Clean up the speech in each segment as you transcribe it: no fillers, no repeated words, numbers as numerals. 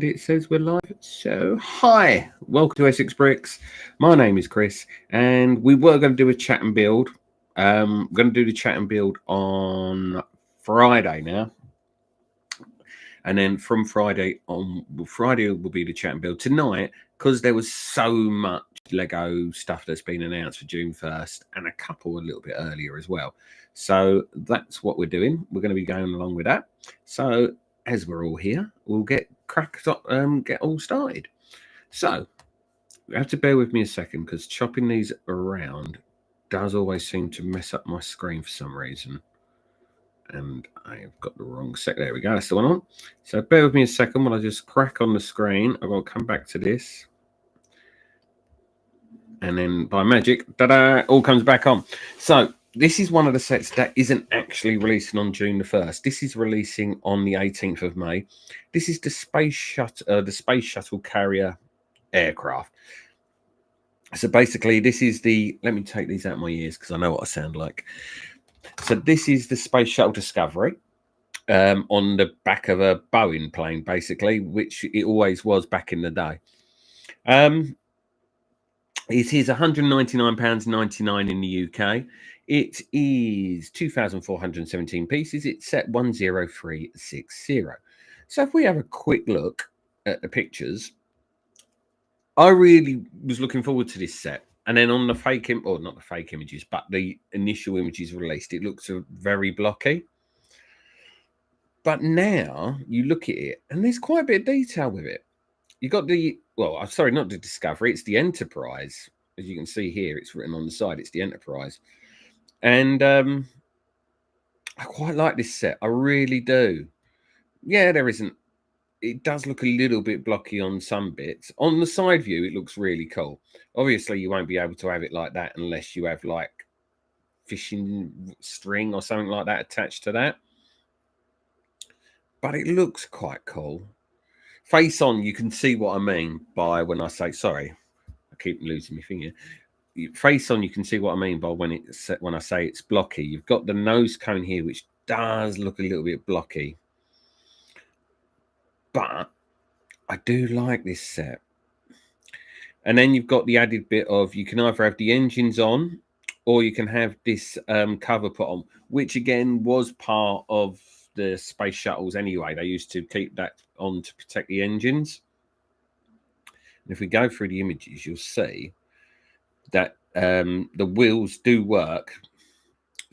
And it says we're live. So, hi, welcome to Essex Bricks. My name is Chris, and we were going to do a chat and build. We're going to do the chat and build on Friday now. And then from Friday on, Friday will be the chat and build. Tonight, because there was so much Lego stuff that's been announced for June 1st, and a couple a little bit earlier as well. So that's what we're doing. We're going to be going along with that. So as we're all here, we'll get get all started. So you have to bear with me a second because chopping these around does always seem to mess up my screen for some reason. And I've got the wrong set. There we go. That's the one on. So bear with me a second while I just crack on the screen. I've got to come back to this. And then by magic, ta-da, all comes back on. So this is one of the sets that isn't actually releasing on June the 1st. This is releasing on the 18th of May. This is the space shuttle carrier aircraft. So basically, this is the. Let me take these out of my ears because I know what I sound like. So this is the Space Shuttle Discovery on the back of a Boeing plane, basically, which it always was back in the day. It is £199.99 in the UK. It is 2,417 pieces. It's set 10360. So if we have a quick look at the pictures, I really was looking forward to this set. And then on the not the fake images, but the initial images released, it looks very blocky. But now you look at it, and there's quite a bit of detail with it. You got the, well, sorry, not the Discovery, it's the Enterprise. As you can see here, it's written on the side, it's the Enterprise. And I quite like this set. I really do. Yeah, it does look a little bit blocky on some bits. On the side view, it looks really cool. Obviously, you won't be able to have it like that unless you have like fishing string or something like that attached to that. But it looks quite cool. Face on, you can see what I mean by when I say, sorry, I keep losing my finger. Face on, you can see what I mean by when I say it's blocky. You've got the nose cone here, which does look a little bit blocky. But I do like this set. And then you've got the added bit of you can either have the engines on or you can have this cover put on, which again was part of the space shuttles anyway. They used to keep that on to protect the engines. And if we go through the images, you'll see that the wheels do work.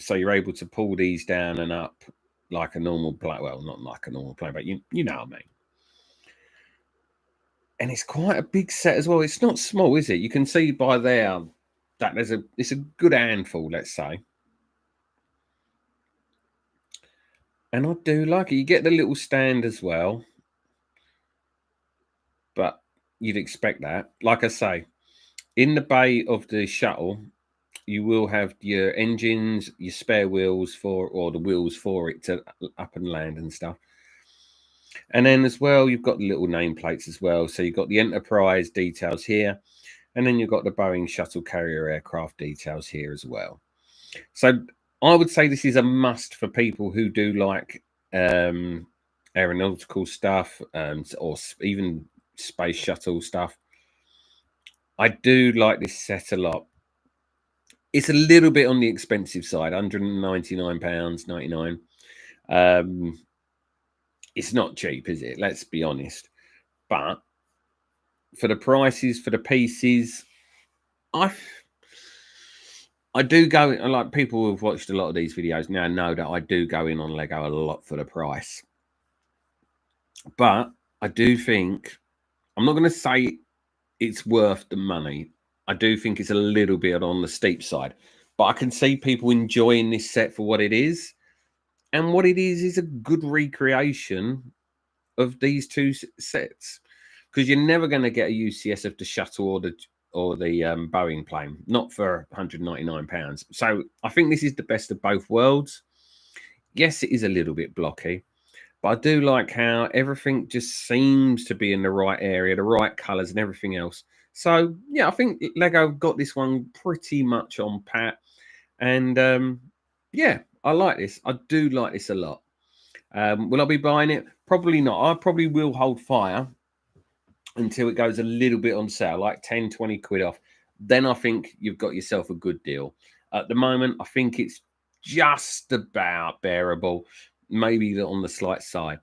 So you're able to pull these down and up like a normal plane. Well, not like a normal plane, but you know what I mean. And it's quite a big set as well. It's not small, is it? You can see by there that it's a good handful, let's say. And I do like it. You get the little stand as well. But you'd expect that. Like I say, in the bay of the shuttle, you will have your engines, your spare wheels or the wheels for it to up and land and stuff. And then as well, you've got the little nameplates as well. So you've got the Enterprise details here. And then you've got the Boeing shuttle carrier aircraft details here as well. So I would say this is a must for people who do like aeronautical stuff or even space shuttle stuff. I do like this set a lot. It's a little bit on the expensive side, £199.99. It's not cheap, is it? Let's be honest. But for the prices, for the pieces, I do go, like people who've watched a lot of these videos now know that I do go in on Lego a lot for the price. But I do think, I'm not going to say it's worth the money. I do think it's a little bit on the steep side. But I can see people enjoying this set for what it is. And what it is a good recreation of these two sets. Because you're never going to get a UCS of the shuttle or the Boeing plane, not for £199. So I think this is the best of both worlds. Yes, it is a little bit blocky, but I do like how everything just seems to be in the right area, the right colours and everything else. So yeah, I think Lego got this one pretty much on pat. And yeah, I like this. I do like this a lot. Will I be buying it? Probably not. I probably will hold fire until it goes a little bit on sale, like 10, 20 quid off. Then I think you've got yourself a good deal. At the moment, I think it's just about bearable, maybe on the slight side.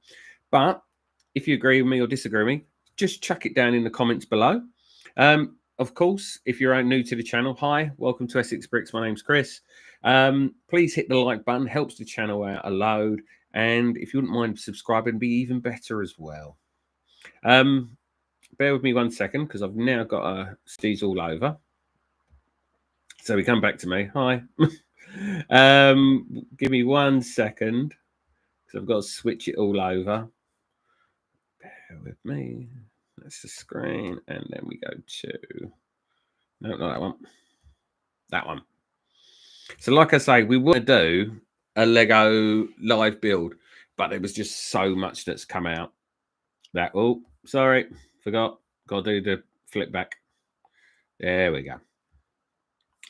But if you agree with me or disagree with me, just chuck it down in the comments below. Of course, if you're new to the channel, hi, welcome to Essex Bricks. My name's Chris. Please hit the like button, helps the channel out a load. And if you wouldn't mind subscribing, it'd be even better as well. Bear with me 1 second, because I've now got Steve's all over. So we come back to me. Hi. Give me 1 second, because I've got to switch it all over. Bear with me. That's the screen, and then we go to no, not that one. That one. So, like I say, we want to do a Lego live build, but there was just so much that's come out that sorry, forgot. Got to do the flip back. There we go.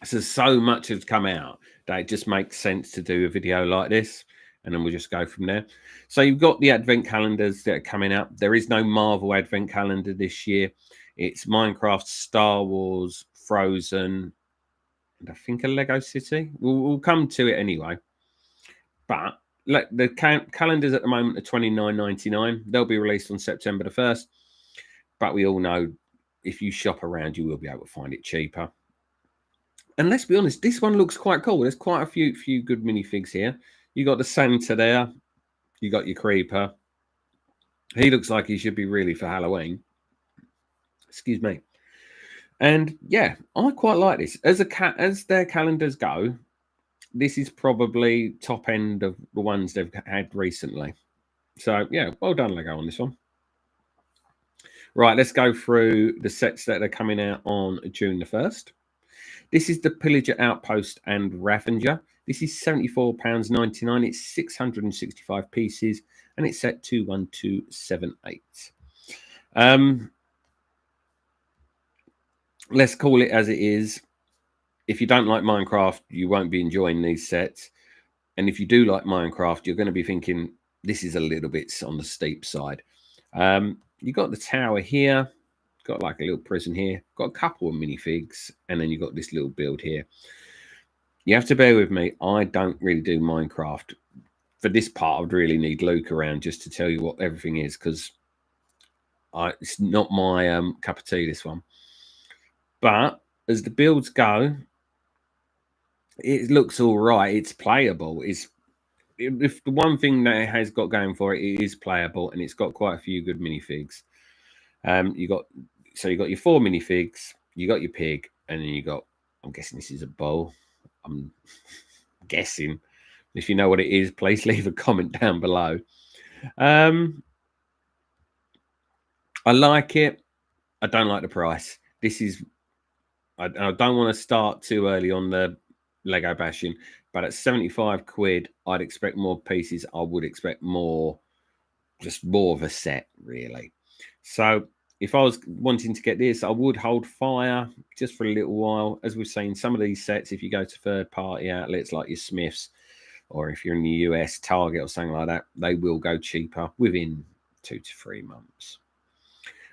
So much has come out that it just makes sense to do a video like this, and then we'll just go from there. So you've got the advent calendars that are coming up. There is no Marvel advent calendar this year. It's Minecraft, Star Wars, Frozen, and I think a Lego City. We'll come to it anyway. But like the calendars at the moment are $29.99. They'll be released on September the 1st. But we all know if you shop around, you will be able to find it cheaper. And let's be honest, this one looks quite cool. There's quite a few good minifigs here. You got the Santa there. You got your Creeper. He looks like he should be really for Halloween. Excuse me. And yeah, I quite like this. As their calendars go, this is probably top end of the ones they've had recently. So yeah, well done Lego on this one. Right, let's go through the sets that are coming out on June the 1st. This is the Pillager Outpost and Ravager. This is £74.99. It's 665 pieces, and it's set 21278. Let's call it as it is. If you don't like Minecraft, you won't be enjoying these sets. And if you do like Minecraft, you're going to be thinking, this is a little bit on the steep side. You got the tower here. Got like a little prison here. Got a couple of minifigs. And then you got this little build here. You have to bear with me. I don't really do Minecraft. For this part, I'd really need Luke around just to tell you what everything is. Because it's not my cup of tea, this one. But as the builds go, it looks all right. It's playable. If the one thing that it has got going for it, it is playable, and it's got quite a few good minifigs. You got your 4 minifigs, you got your pig, and then you got, I'm guessing this is a bowl. I'm guessing. If you know what it is, please leave a comment down below. I like it. I don't like the price. This is, I don't want to start too early on the Lego bashing, but at 75 quid, I'd expect more pieces. I would expect more, just more of a set, really. So if I was wanting to get this, I would hold fire just for a little while. As we've seen, some of these sets, if you go to third-party outlets like your Smiths, or if you're in the US, Target or something like that, they will go cheaper within 2 to 3 months.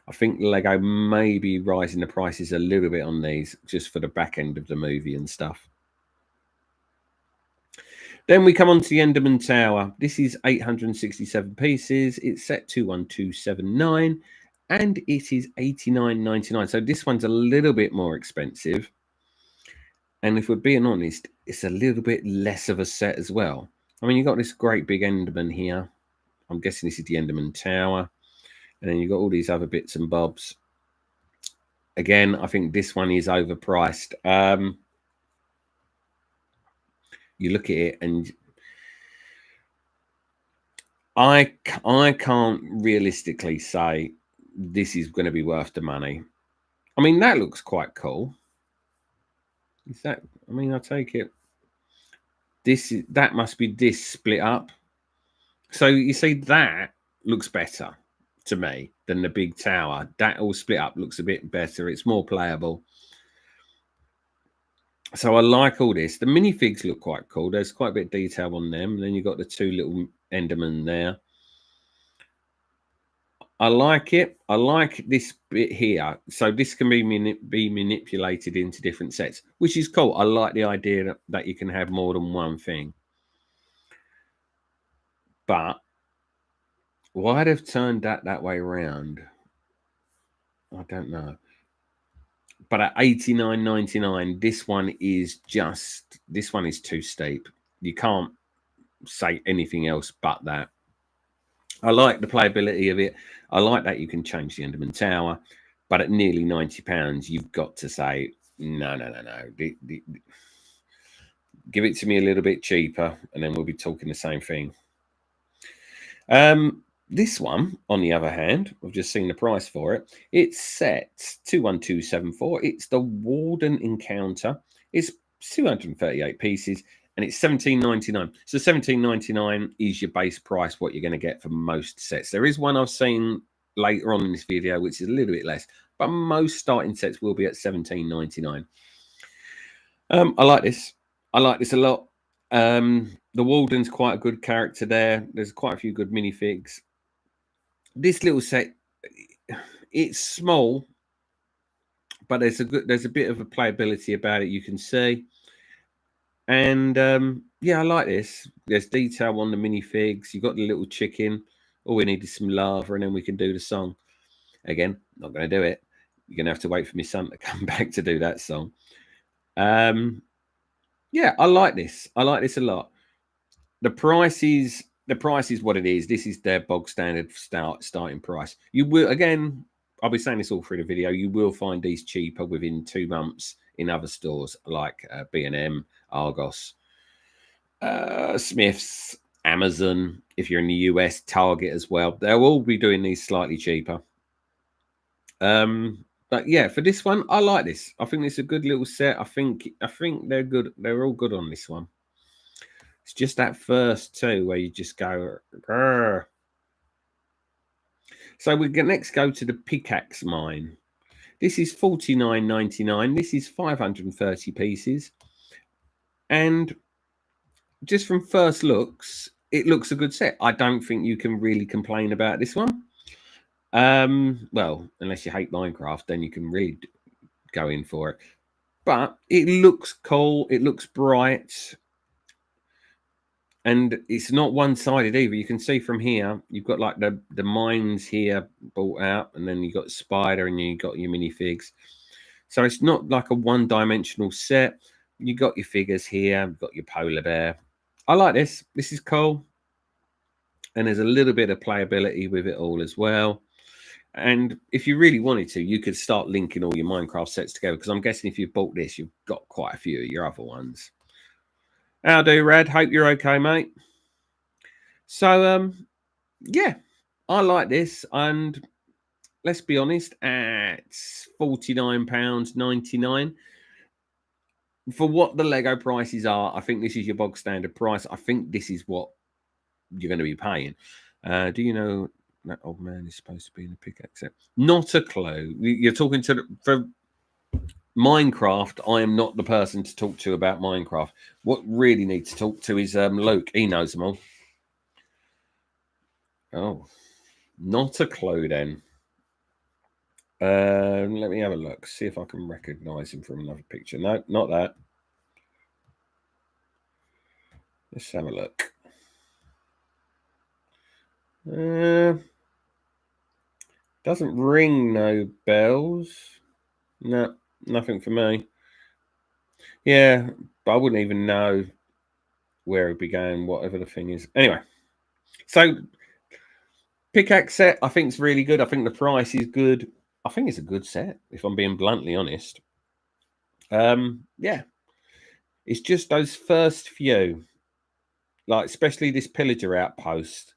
I think Lego may be rising the prices a little bit on these just for the back end of the movie and stuff. Then we come on to the Enderman Tower. This is 867 pieces. It's set 21279 and it is $89.99. So this one's a little bit more expensive. And if we're being honest, it's a little bit less of a set as well. I mean, you've got this great big Enderman here. I'm guessing this is the Enderman Tower. And then you've got all these other bits and bobs. Again, I think this one is overpriced. You look at it and I can't realistically say this is going to be worth the money. I mean, that looks quite cool. Is that, I mean, I take it. That must be this split up. So you see, that looks better to me than the big tower. That all split up looks a bit better. It's more playable. So I like all this. The minifigs look quite cool. There's quite a bit of detail on them. And then you've got the 2 little Endermen there. I like it. I like this bit here. So this can be manipulated into different sets, which is cool. I like the idea that you can have more than one thing. But why they've turned that way around, I don't know. But at $89.99, this one is too steep. You can't say anything else but that. I like the playability of it. I like that you can change the Enderman Tower, but at nearly £90, you've got to say no. Give it to me a little bit cheaper, and then we'll be talking the same thing. This one, on the other hand, I've just seen the price for it. It's set 21274. It's the Warden Encounter. It's 238 pieces, and it's $17.99. So $17.99 is your base price, what you're going to get for most sets. There is one I've seen later on in this video, which is a little bit less, but most starting sets will be at $17.99. I like this. I like this a lot. The Warden's quite a good character there. There's quite a few good minifigs. This little set, it's small, but there's a bit of a playability about it, you can see. And yeah, I like this. There's detail on the minifigs. You got the little chicken. All we need is some lava, and then we can do the song. Again, not going to do it. You're going to have to wait for my son to come back to do that song. Yeah, I like this. I like this a lot. The price is what it is. This is their bog standard starting price. You will, again, I'll be saying this all through the video, you will find these cheaper within 2 months in other stores like B&M, Argos, Smith's, Amazon. If you're in the US, Target as well. They'll all be doing these slightly cheaper. But yeah, for this one, I like this. I think it's a good little set. I think they're good. They're all good on this one. It's just that first two where you just go. Grr. So we can next go to the pickaxe mine. This is $49.99. This is 530 pieces. And just from first looks, it looks a good set. I don't think you can really complain about this one. Well, unless you hate Minecraft, then you can really go in for it. But it looks cool. It looks bright. And it's not one-sided either. You can see from here, you've got like the mines here bought out, and then you've got spider, and you got your minifigs. So it's not like a one-dimensional set. You got your figures here, you've got your polar bear. I like this. This is cool. And there's a little bit of playability with it all as well. And if you really wanted to, you could start linking all your Minecraft sets together, because I'm guessing if you've bought this, you've got quite a few of your other ones. How do, Rad? Hope you're okay, mate. So, yeah, I like this. And let's be honest, at £49.99, for what the Lego prices are, I think this is your bog standard price. I think this is what you're going to be paying. Do you know that old man is supposed to be in the pickaxe set? Not a clue. You're talking to for Minecraft. I am not the person to talk to about Minecraft. What really needs to talk to is Luke. He knows them all. Oh, not a clue then. Let me have a look. See if I can recognize him from another picture. No, not that. Let's have a look. Doesn't ring no bells. No, nothing for me. Yeah, but I wouldn't even know where it began, whatever the thing is. Anyway, so pickaxe set, I think it's really good. I think the price is good. I think it's a good set, if I'm being bluntly honest. Yeah, it's just those first few, like especially this pillager outpost.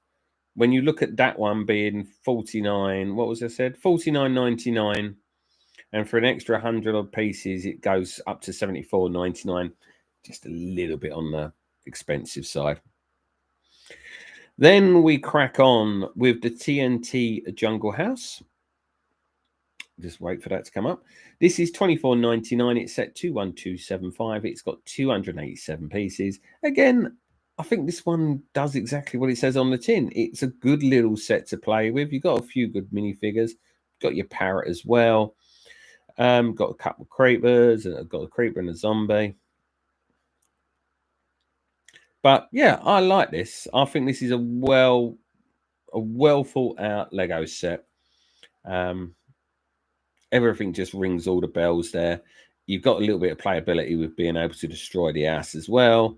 When you look at that one being 49, what was I said? 49.99, and for an extra 100 odd pieces, it goes up to 74.99. Just a little bit on the expensive side. Then we crack on with the TNT Jungle House. Just wait for that to come up. This is $24.99. It's set 21275. It's got 287 pieces. Again, I think this one does exactly what it says on the tin. It's a good little set to play with. You've got a few good minifigures. Got your parrot as well. Got a couple of creepers. Got a creeper and a zombie. But yeah, I like this. I think this is a well thought out Lego set. Everything just rings all the bells there. You've got a little bit of playability with being able to destroy the ass as well.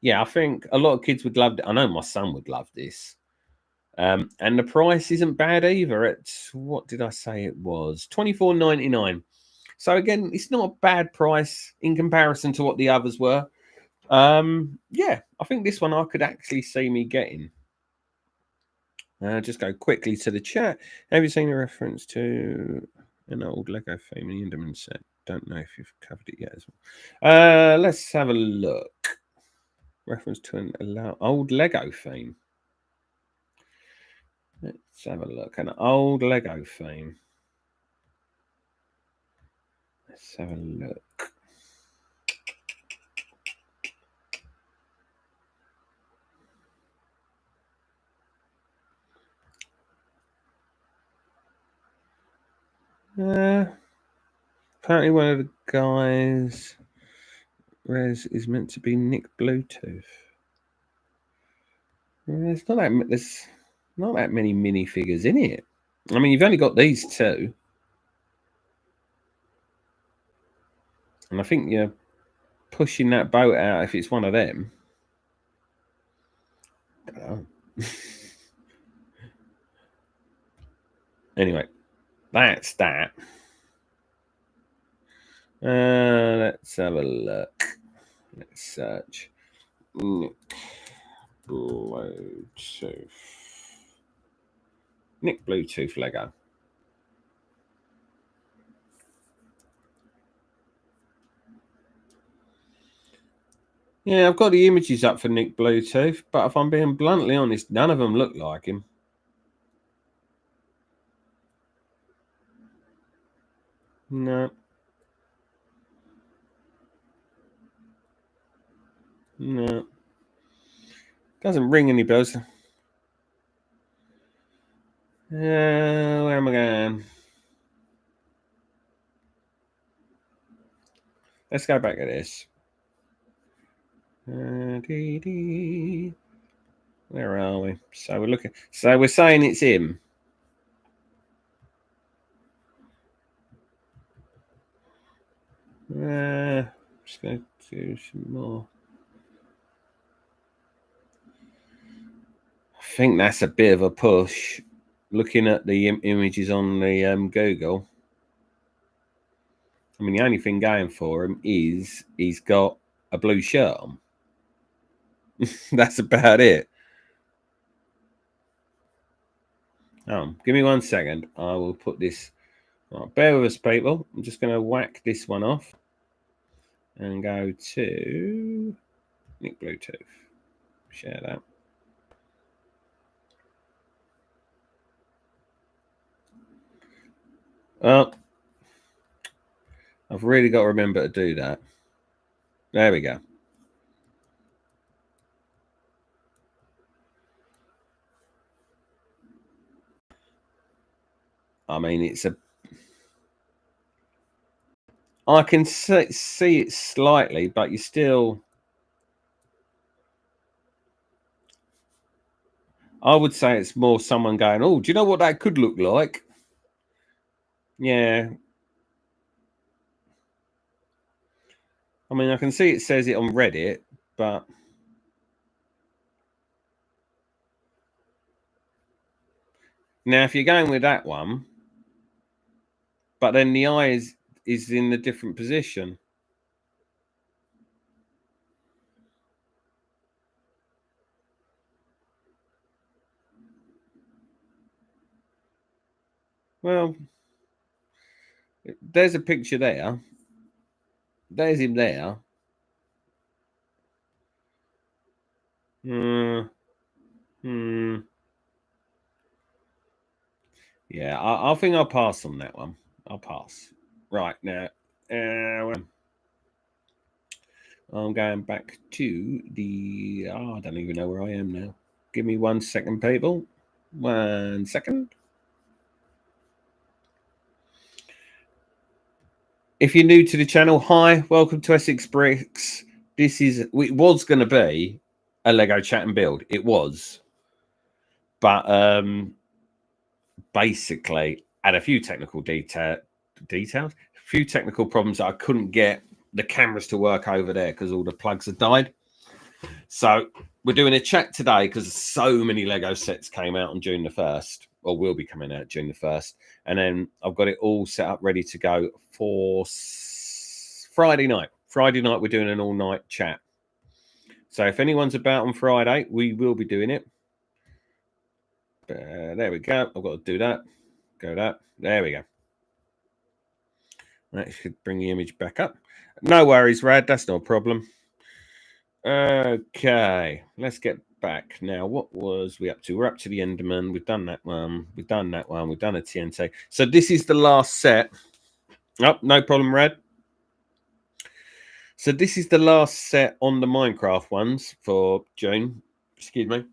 Yeah, I think a lot of kids would love it. I know my son would love this. And the price isn't bad either. At what did I say it was? $24.99. So again, it's not a bad price in comparison to what the others were. Yeah, I think this one I could actually see me getting. Just go quickly to the chat. Have you seen a reference to an old Lego family Enderman set? Don't know if you've covered it yet as well. Let's have a look. Reference to an old Lego theme. Let's have a look. An old Lego theme. Let's have a look. Apparently one of the guys, Rez, is meant to be Nick Bluetooth. There's not that many minifigures in it. I mean, you've only got these two. And I think you're pushing that boat out if it's one of them. I don't know. Anyway, that's that. Let's have a look. Let's search. Nick Bluetooth. Nick Bluetooth Lego. Yeah, I've got the images up for Nick Bluetooth, but if I'm being bluntly honest, none of them look like him. No. No. Doesn't ring any bells. Where am I going? Let's go back to this. Where are we? So we're looking. So we're saying it's him. Just going to do some more. I think that's a bit of a push. Looking at the images on the Google. I mean, the only thing going for him is he's got a blue shirt on. That's about it. Give me 1 second. I will put this. Right, bear with us, people. I'm just going to whack this one off and go to Nick Bluetooth. Share that. Oh, I've really got to remember to do that. There we go. I mean, it's a. I can see it slightly, but you still. I would say it's more someone going, "Oh, do you know what that could look like?" Yeah. I mean, I can see it says it on Reddit, but now if you're going with that one, but then the eye is in a different position. Well, there's a picture there. There's him there. Yeah, I think I'll pass on that one. I'll pass. Right now, I'm going back to the... Oh, I don't even know where I am now. Give me 1 second, people. 1 second. If you're new to the channel, hi, welcome to Essex Bricks. It was going to be a Lego chat and build. It was. But basically, had a few technical details, a few technical problems that I couldn't get the cameras to work over there because all the plugs had died. So we're doing a chat today because so many Lego sets came out on June the 1st, or will be coming out June the 1st. And then I've got it all set up ready to go for Friday night. Friday night, we're doing an all-night chat. So if anyone's about on Friday, we will be doing it. There we go. I've got to do that. Go that. There we go. That should bring the image back up. No worries, Rad. That's no problem. Okay. Let's get back. Now, what was we up to? We're up to the Enderman. We've done that one. We've done that one. We've done a TNT. So this is the last set. Oh, no problem, Rad. So this is the last set on the Minecraft ones for June. Excuse me.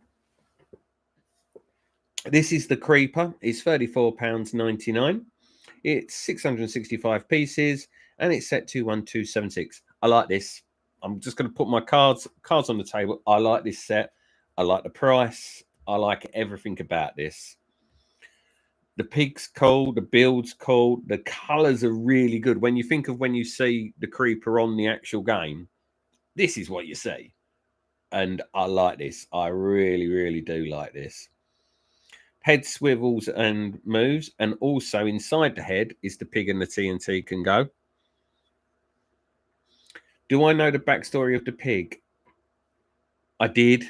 This is the Creeper. It's £34.99. It's 665 pieces, and it's set 21276. I like this. I'm just going to put my cards on the table. I like this set. I like the price. I like everything about this. The pig's cool. The build's cool. The colors are really good. When you think of when you see the Creeper on the actual game, this is what you see. And I like this. I really, really do like this. Head swivels and moves, and also inside the head is the pig and the TNT can go. Do I know the backstory of the pig? I did.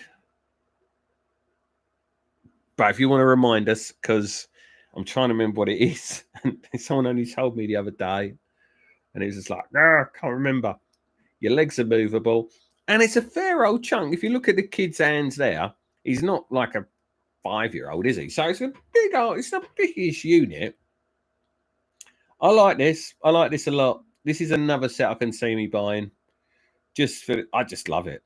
But if you want to remind us, because I'm trying to remember what it is. And someone only told me the other day, and it was just like, I can't remember. Your legs are movable, and it's a fair old chunk. If you look at the kid's hands there, he's not like a 5-year-old, is he? So it's a big old, it's a biggish unit. I like this. I like this a lot. This is another set I can see me buying. I just love it.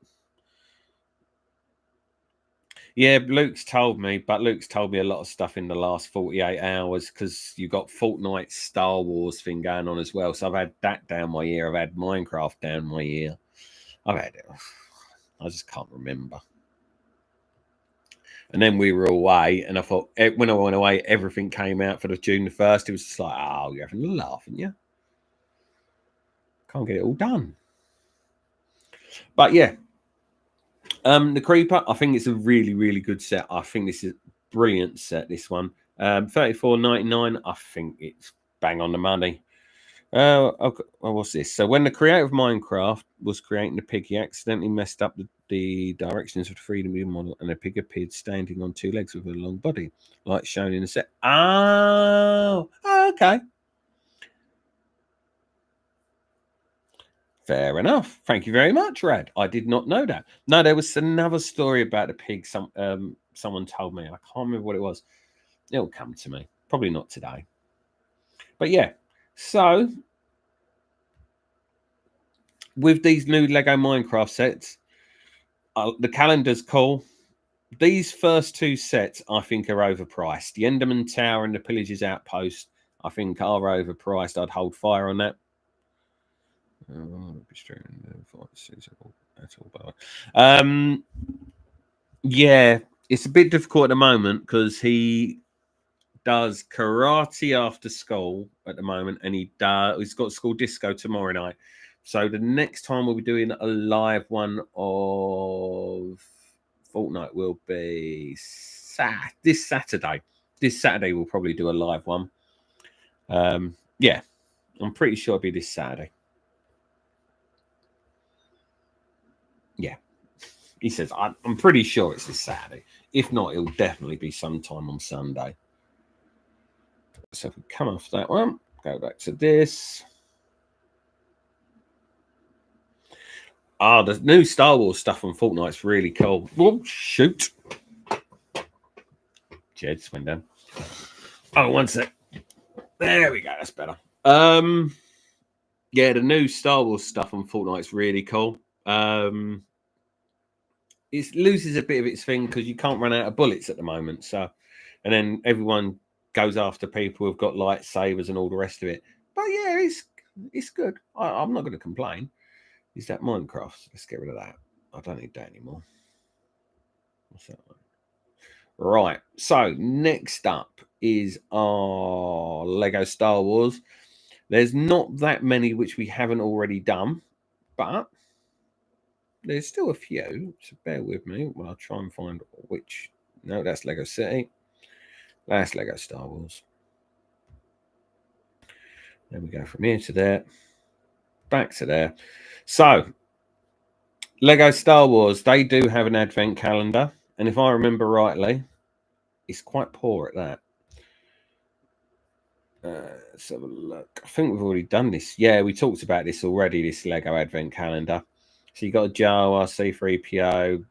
Yeah, Luke's told me a lot of stuff in the last 48 hours because you got Fortnite Star Wars thing going on as well. So I've had that down my ear. I've had Minecraft down my ear. I've had it. I just can't remember. And then we were away, and I thought when I went away, everything came out for the June the 1st. It was just like, oh, you're having a laugh, aren't you? Can't get it all done. But yeah, the Creeper, I think it's a really, really good set. I think this is a brilliant set, this one. $34.99, I think it's bang on the money. Okay, well, what's this? So when the creator of Minecraft was creating the pig, he accidentally messed up the directions of the 3D model, and the pig appeared standing on 2 legs with a long body, like shown in the set. Oh, okay. Fair enough. Thank you very much, Rad. I did not know that. No, there was another story about the pig. Someone told me. I can't remember what it was. It'll come to me. Probably not today. But yeah. So with these new Lego Minecraft sets, the calendar's cool. These first 2 sets, I think, are overpriced. The Enderman Tower and the Pillager's Outpost, I think, are overpriced. I'd hold fire on that. Yeah, it's a bit difficult at the moment because he does karate after school at the moment, and he's got school disco tomorrow night. So the next time we'll be doing a live one of Fortnite will be this Saturday. This Saturday we'll probably do a live one. Yeah, I'm pretty sure it'll be this Saturday. Yeah, he says I'm pretty sure it's this Saturday. If not, it'll definitely be sometime on Sunday. So if we come off that one, go back to this. The new Star Wars stuff on Fortnite's really cool. Oh, shoot. Jed went down. Oh, one sec. There we go. That's better. Yeah, the new Star Wars stuff on Fortnite's really cool. It loses a bit of its thing because you can't run out of bullets at the moment. So, and then everyone goes after people who've got lightsabers and all the rest of it. But yeah, it's good. I'm not going to complain. Is that Minecraft? Let's get rid of that. I don't need that anymore. What's that one? Right. So next up is our Lego Star Wars. There's not that many which we haven't already done, but there's still a few, so bear with me while I try and find which. No, that's Lego City. That's Lego Star Wars. Then we go from here to there, back to there. So, Lego Star Wars, they do have an advent calendar, and if I remember rightly, it's quite poor at that. Let's have a look. I think we've already done this. Yeah, we talked about this already, this Lego advent calendar. So you got a Jawa, C3PO,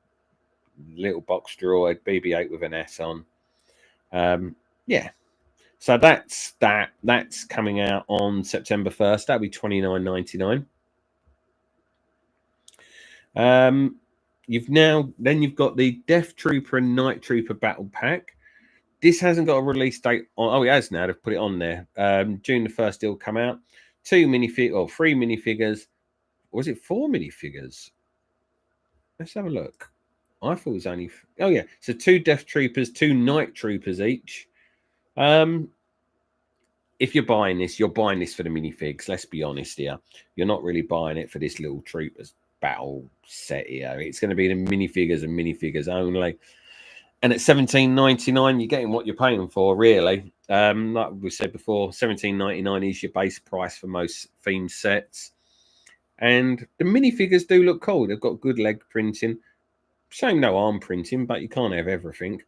little box droid, BB-8 with an S on. Yeah. So that's that. That's coming out on September 1st. That'll be $29.99. You've got the Death Trooper and Night Trooper Battle Pack. This hasn't got a release date on. Oh, it has now. They've put it on there. June the 1st, it'll come out. 3 minifigures. Or was it 4 minifigures? Let's have a look. I thought it was only. Oh yeah, so 2 Death Troopers, 2 Night Troopers each. If you're buying this, you're buying this for the minifigs. Let's be honest here. You're not really buying it for this little Troopers battle set here. It's going to be the minifigures and minifigures only. And at $17.99, you're getting what you're paying for, really. Like we said before, $17.99 is your base price for most theme sets. And the minifigures do look cool. They've got good leg printing. Shame no arm printing, but you can't have everything.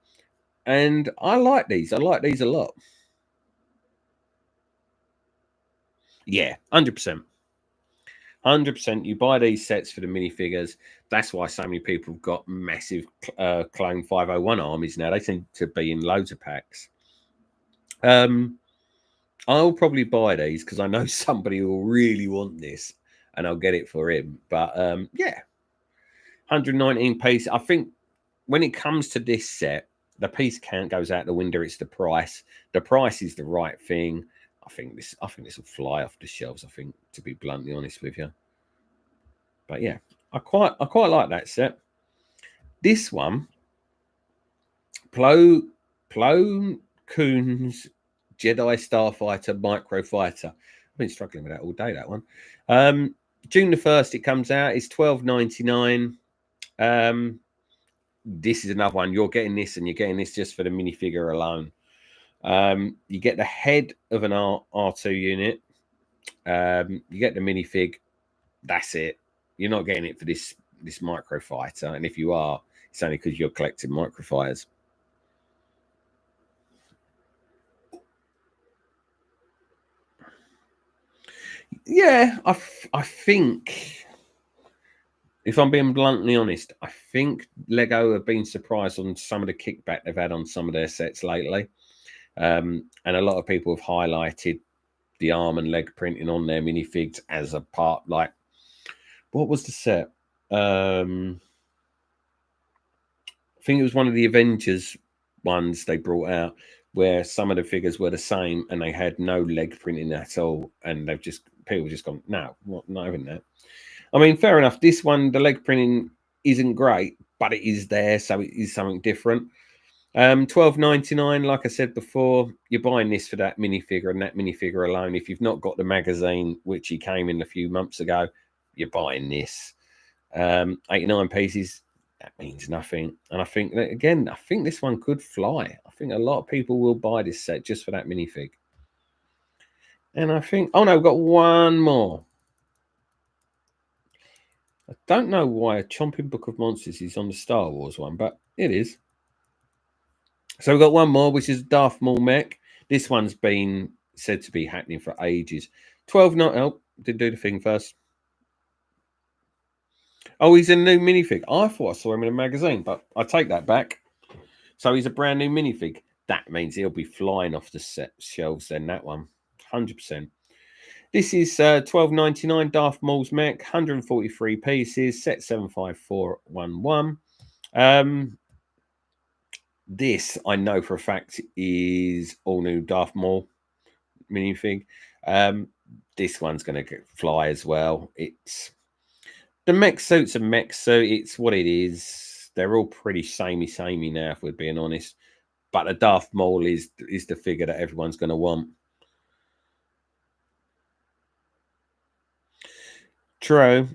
And I like these. I like these a lot. Yeah, 100%. 100%. You buy these sets for the minifigures. That's why so many people have got massive Clone 501 armies now. They seem to be in loads of packs. I'll probably buy these because I know somebody will really want this and I'll get it for him. But yeah, 119 piece. I think when it comes to this set, the piece count goes out the window. It's the price. The price is the right thing. I think this will fly off the shelves. I think, to be bluntly honest with you. But yeah, I quite like that set. This one, Plo Koon's Jedi Starfighter Microfighter. I've been struggling with that all day. That one. June the 1st, it comes out. It's $12.99. This is another one. You're getting this, and you're getting this just for the minifigure alone. You get the head of an R2 unit. You get the minifig. That's it. You're not getting it for this microfighter, and if you are, it's only because you're collecting microfighters. Yeah, I think, if I'm being bluntly honest, I think Lego have been surprised on some of the kickback they've had on some of their sets lately. And a lot of people have highlighted the arm and leg printing on their minifigs as a part. Like, what was the set? I think it was one of the Avengers ones they brought out where some of the figures were the same and they had no leg printing at all. And people just gone, no, not having that. I mean, fair enough. This one, the leg printing isn't great, but it is there, so it is something different. $12.99, like I said before, you're buying this for that minifigure and that minifigure alone. If you've not got the magazine, which he came in a few months ago, you're buying this. 89 pieces, that means nothing. And I think that, again, I think this one could fly. I think a lot of people will buy this set just for that minifig. And I think, oh no, we've got one more. I don't know why a Chomping Book of Monsters is on the Star Wars one, but it is. So we've got one more, which is Darth Maul mech. This one's been said to be happening for ages. 12 not help. Did do the thing first. Oh, he's a new minifig. I thought I saw him in a magazine, but I take that back. So he's a brand new minifig. That means he'll be flying off the set shelves then, that one. 100%. This is $12.99 Darth Maul's mech, 143 pieces, set 75411. This I know for a fact is all new Darth Maul minifig. This one's going to fly as well. It's the mech suit's a mech suit. It's what it is. They're all pretty samey now, if we're being honest. But the Darth Maul is the figure that everyone's going to want. True.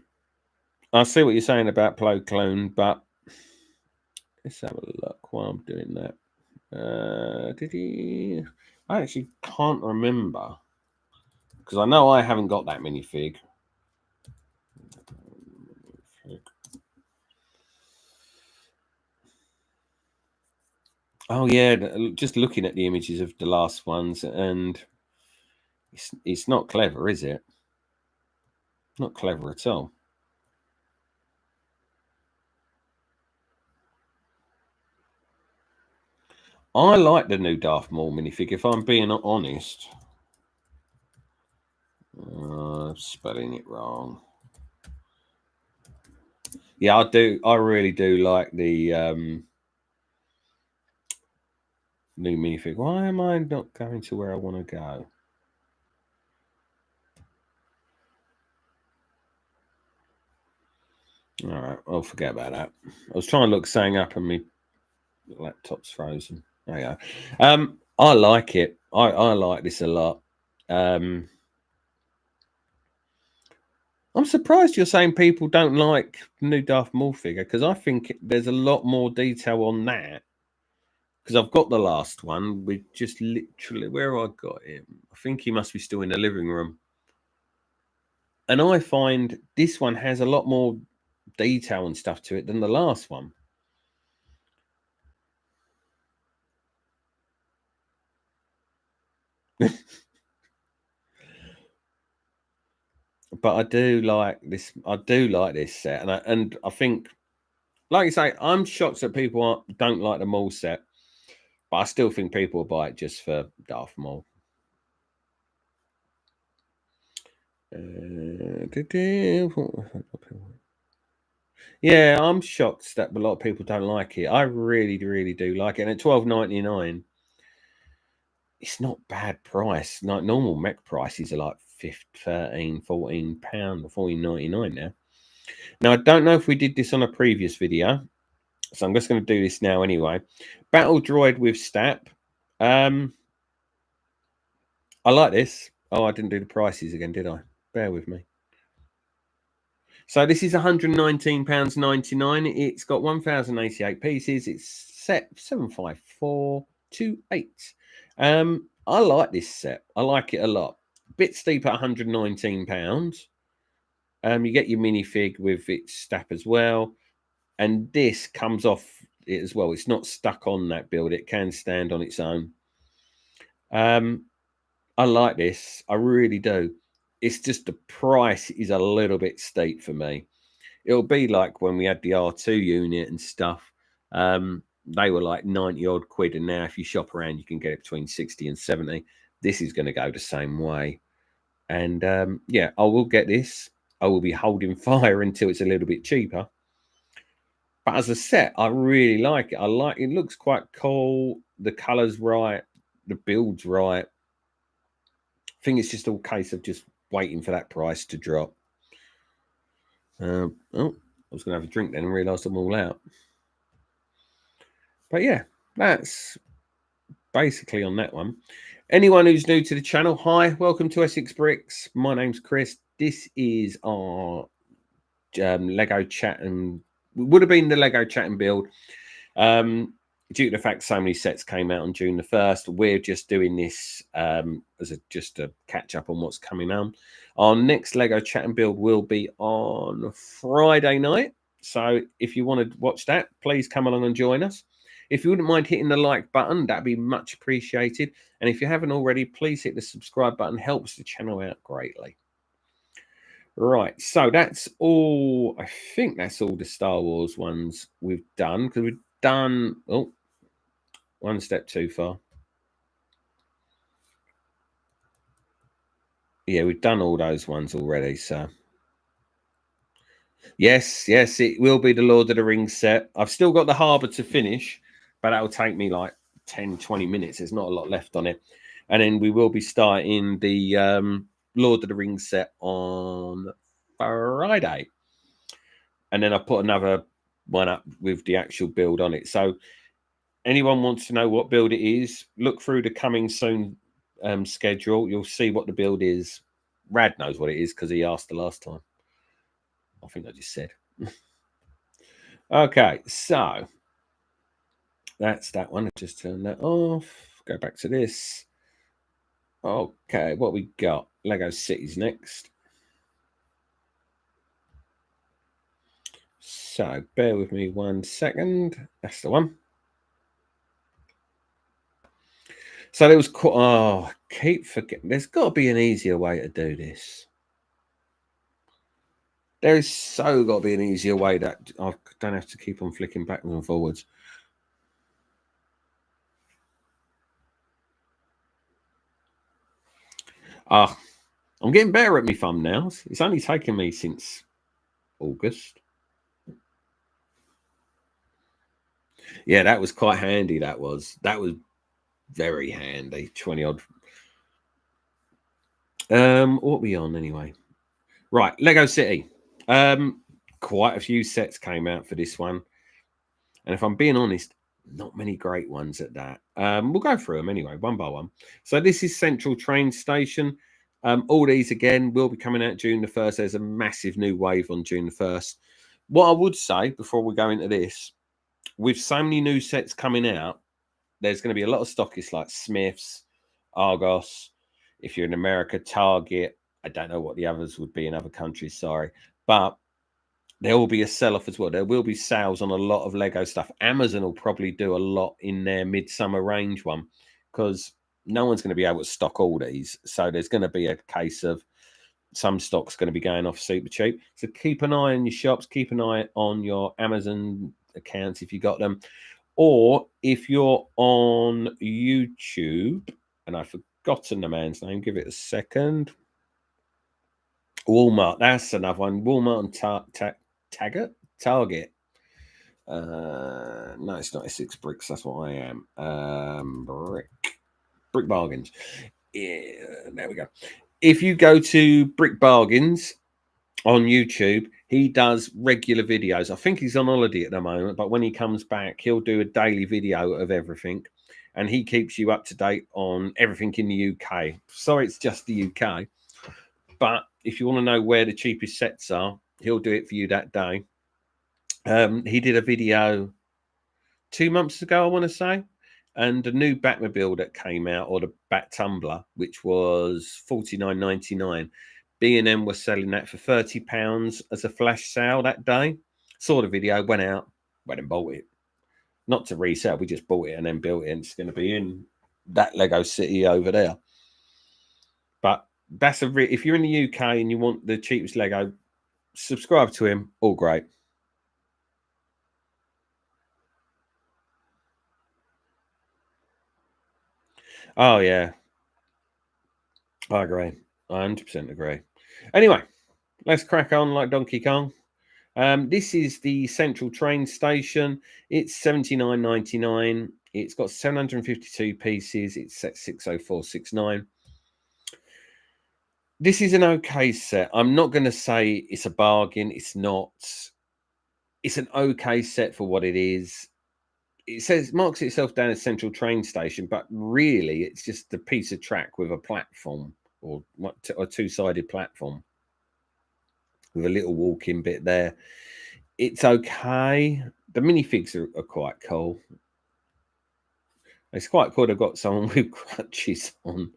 I see what you're saying about Plo Clone, but let's have a look while I'm doing that. Did he? I actually can't remember because I know I haven't got that minifig. Oh yeah, just looking at the images of the last ones, and it's not clever, is it? Not clever at all. I like the new Darth Maul minifig, if I'm being honest. Spelling it wrong. Yeah, I do. I really do like the new minifig. Why am I not going to where I want to go? All right, I'll forget about that. I was trying to look something up and my laptop's frozen. There you go. I like it. I like this a lot. I'm surprised you're saying people don't like the new Darth Maul figure because I think there's a lot more detail on that. Because I've got the last one with just literally where I got him. I think he must be still in the living room. And I find this one has a lot more detail and stuff to it than the last one. But I do like this. I do like this set, and I think, like you say, I'm shocked that people don't like the Maul set, but I still think people will buy it just for Darth Maul. Yeah, I'm shocked that a lot of people don't like it. I really do like it. And at $12.99, it's not bad price. Like normal mech prices are like £13, £14, £14.99 now. Now I don't know if we did this on a previous video, so I'm just going to do this now anyway. Battle droid with Stap. I like this. Oh, I didn't do the prices again, did I? Bear with me. So this is £119.99. It's got 1,088 pieces. It's set 75428. I like this set. I like it a lot. Bit steep at £119. You get your minifig with its Stap as well. And this comes off it as well. It's not stuck on that build. It can stand on its own. I like this. I really do. It's just the price is a little bit steep for me. It'll be like when we had the R2 unit and stuff. They were like 90 odd quid. And now if you shop around, you can get it between 60 and 70. This is going to go the same way. And yeah, I will get this. I will be holding fire until it's a little bit cheaper. But as a set, I really like it. I like it. Looks quite cool. The colour's right. The build's right. I think it's just all case of just waiting for that price to drop. Oh, I was going to have a drink then and realised I'm all out. But yeah, that's basically on that one. Anyone who's new to the channel, hi, welcome to Essex Bricks. My name's Chris. This is our Lego chat and would have been the Lego chat and build. Due to the fact so many sets came out on June the 1st, we're just doing this as just a catch up on what's coming on. Our next Lego chat and build will be on Friday night. So if you want to watch that, please come along and join us. If you wouldn't mind hitting the like button, that'd be much appreciated. And if you haven't already, please hit the subscribe button. Helps the channel out greatly. Right, so that's all. I think that's all the Star Wars ones we've done because we've done. Oh, one step too far. Yeah, we've done all those ones already. So yes, it will be the Lord of the Rings set. I've still got the Harbour to finish, but that'll take me like 10, 20 minutes. There's not a lot left on it. And then we will be starting the Lord of the Rings set on Friday. And then I put another one up with the actual build on it. So anyone wants to know what build it is, look through the coming soon schedule. You'll see what the build is. Rad knows what it is because he asked the last time. I think I just said. Okay, so that's that one. Just turn that off. Go back to this. Okay, what we got? Lego Cities next. So bear with me 1 second. That's the one. So there was keep forgetting. There's got to be an easier way to do this. There is so got to be an easier way that I don't have to keep on flicking backwards and forwards. I'm getting better at my thumbnails. It's only taken me since August. Yeah, that was quite handy. That was very handy. 20 odd. What are we on anyway? Right, Lego City. Quite a few sets came out for this one. And if I'm being honest, not many great ones at that. We'll go through them anyway, one by one. So this is Central Train Station. All these again will be coming out June the 1st. There's a massive new wave on June the 1st. What I would say before we go into this, with so many new sets coming out, there's going to be a lot of stockists like Smiths, Argos. If you're in America, Target. I don't know what the others would be in other countries, sorry. But there will be a sell-off as well. There will be sales on a lot of Lego stuff. Amazon will probably do a lot in their midsummer range one because no one's going to be able to stock all these. So there's going to be a case of some stock's going to be going off super cheap. So keep an eye on your shops. Keep an eye on your Amazon accounts if you got them. Or if you're on YouTube, and I've forgotten the man's name, give it a second. Walmart, that's another one. Walmart and Target. No, it's not Essex Bricks. That's what I am. Brick Bargains. Yeah, there we go. If you go to Brick Bargains on YouTube, he does regular videos. I think he's on holiday at the moment, but when he comes back, he'll do a daily video of everything. And he keeps you up to date on everything in the UK. Sorry, it's just the UK. But if you want to know where the cheapest sets are, he'll do it for you that day. He did a video 2 months ago, I want to say, and the new Batmobile that came out, or the Bat Tumbler, which was $49.99. B&M was selling that for £30 as a flash sale that day. Saw the video, went out, went and bought it. Not to resell, we just bought it and then built it, and it's going to be in that Lego City over there. But that's if you're in the UK and you want the cheapest Lego, subscribe to him. All great. Oh yeah, I agree. I 100% agree. Anyway, let's crack on like Donkey Kong. This is the Central Train Station. It's $79.99. It's got 752 pieces. It's set 60469. This is an okay set. I'm not going to say it's a bargain. It's not. It's an okay set for what it is. It says marks itself down as Central Train Station, but really it's just a piece of track with a platform or a two-sided platform with a little walking bit there. It's okay. The minifigs are quite cool. It's quite cool. They've got someone with crutches on.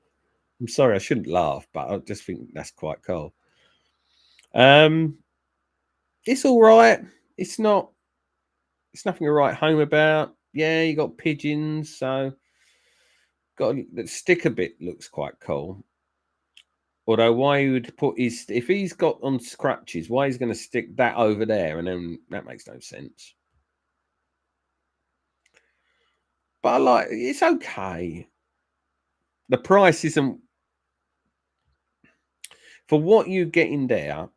I'm sorry, I shouldn't laugh, but I just think that's quite cool. It's all right. It's not. It's nothing to write home about. Yeah, you got pigeons, so got the sticker bit looks quite cool. Although, why he would put his if he's got on crutches, why he's going to stick that over there, and then that makes no sense. But I like it's okay. The price isn't. For what you get in there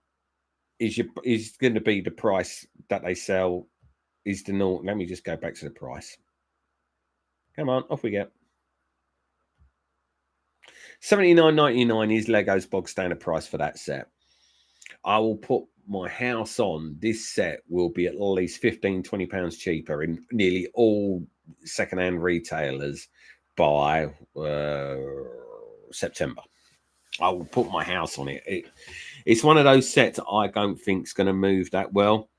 is going to be the price that they sell is the norm. Let me just go back to the price. Come on, off we get. $79.99 is Lego's bog standard price for that set. I will put my house on this set will be at least £15-20 cheaper in nearly all secondhand retailers by September. I will put my house on it. It's one of those sets I don't think is going to move that well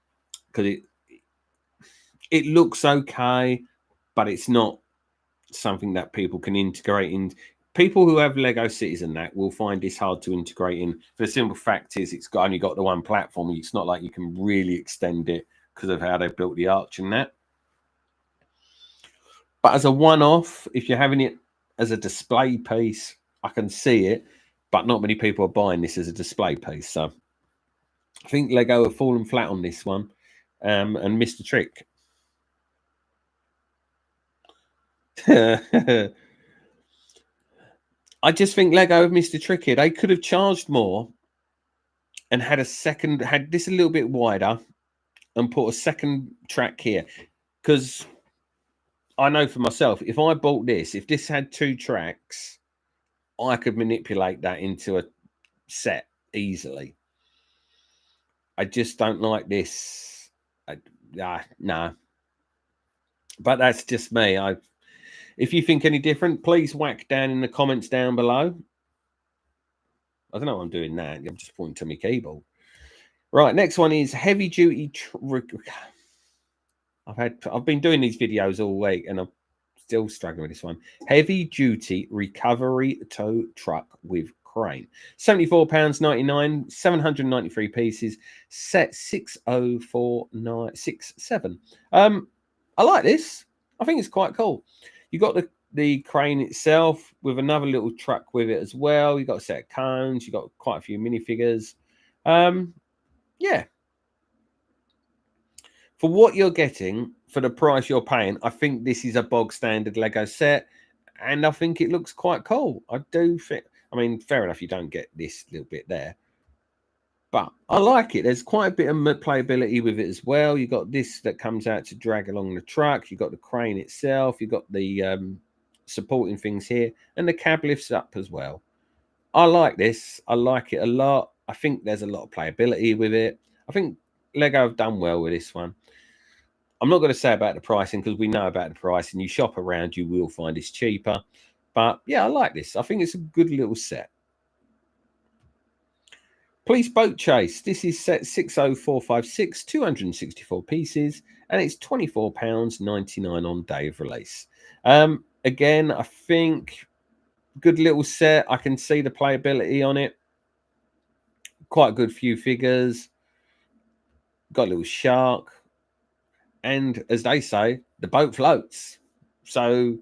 because it looks okay, but it's not something that people can integrate in. People who have Lego cities and that will find this hard to integrate in. For the simple fact is, it's only got the one platform. It's not like you can really extend it because of how they've built the arch and that. But as a one-off, if you're having it as a display piece, I can see it. But not many people are buying this as a display piece. So I think Lego have fallen flat on this one and missed the trick. I just think Lego have missed a trick here. They could have charged more and had this a little bit wider and put a second track here. Because I know for myself, if I bought this, if this had 2 tracks, I could manipulate that into a set easily. I just don't like this. No. But that's just me. If you think any different, please whack down in the comments down below. I don't know why I'm doing that. I'm just pointing to my keyboard. Right, next one is heavy duty. I've been doing these videos all week, and I'm still struggling with this one. Heavy duty recovery tow truck with crane. £74.99, 793 pieces. Set 604967. I like this. I think it's quite cool. You got the crane itself with another little truck with it as well. You got a set of cones. You got quite a few minifigures. Yeah. For what you're getting, for the price you're paying, I think this is a bog standard Lego set, and I think it looks quite cool. I do think. I mean, fair enough, you don't get this little bit there, but I like it. There's quite a bit of playability with it as well. You got this that comes out to drag along the truck. You got the crane itself. You got the supporting things here, and the cab lifts up as well. I like this. I like it a lot. I think there's a lot of playability with it. I think Lego have done well with this one. I'm not going to say about the pricing because we know about the pricing. You shop around, you will find it's cheaper. But yeah, I like this. I think it's a good little set. Police Boat Chase. This is set 60456, 264 pieces, and it's £24.99 on day of release. Again, I think good little set. I can see the playability on it. Quite a good few figures. Got a little shark. And as they say, the boat floats. So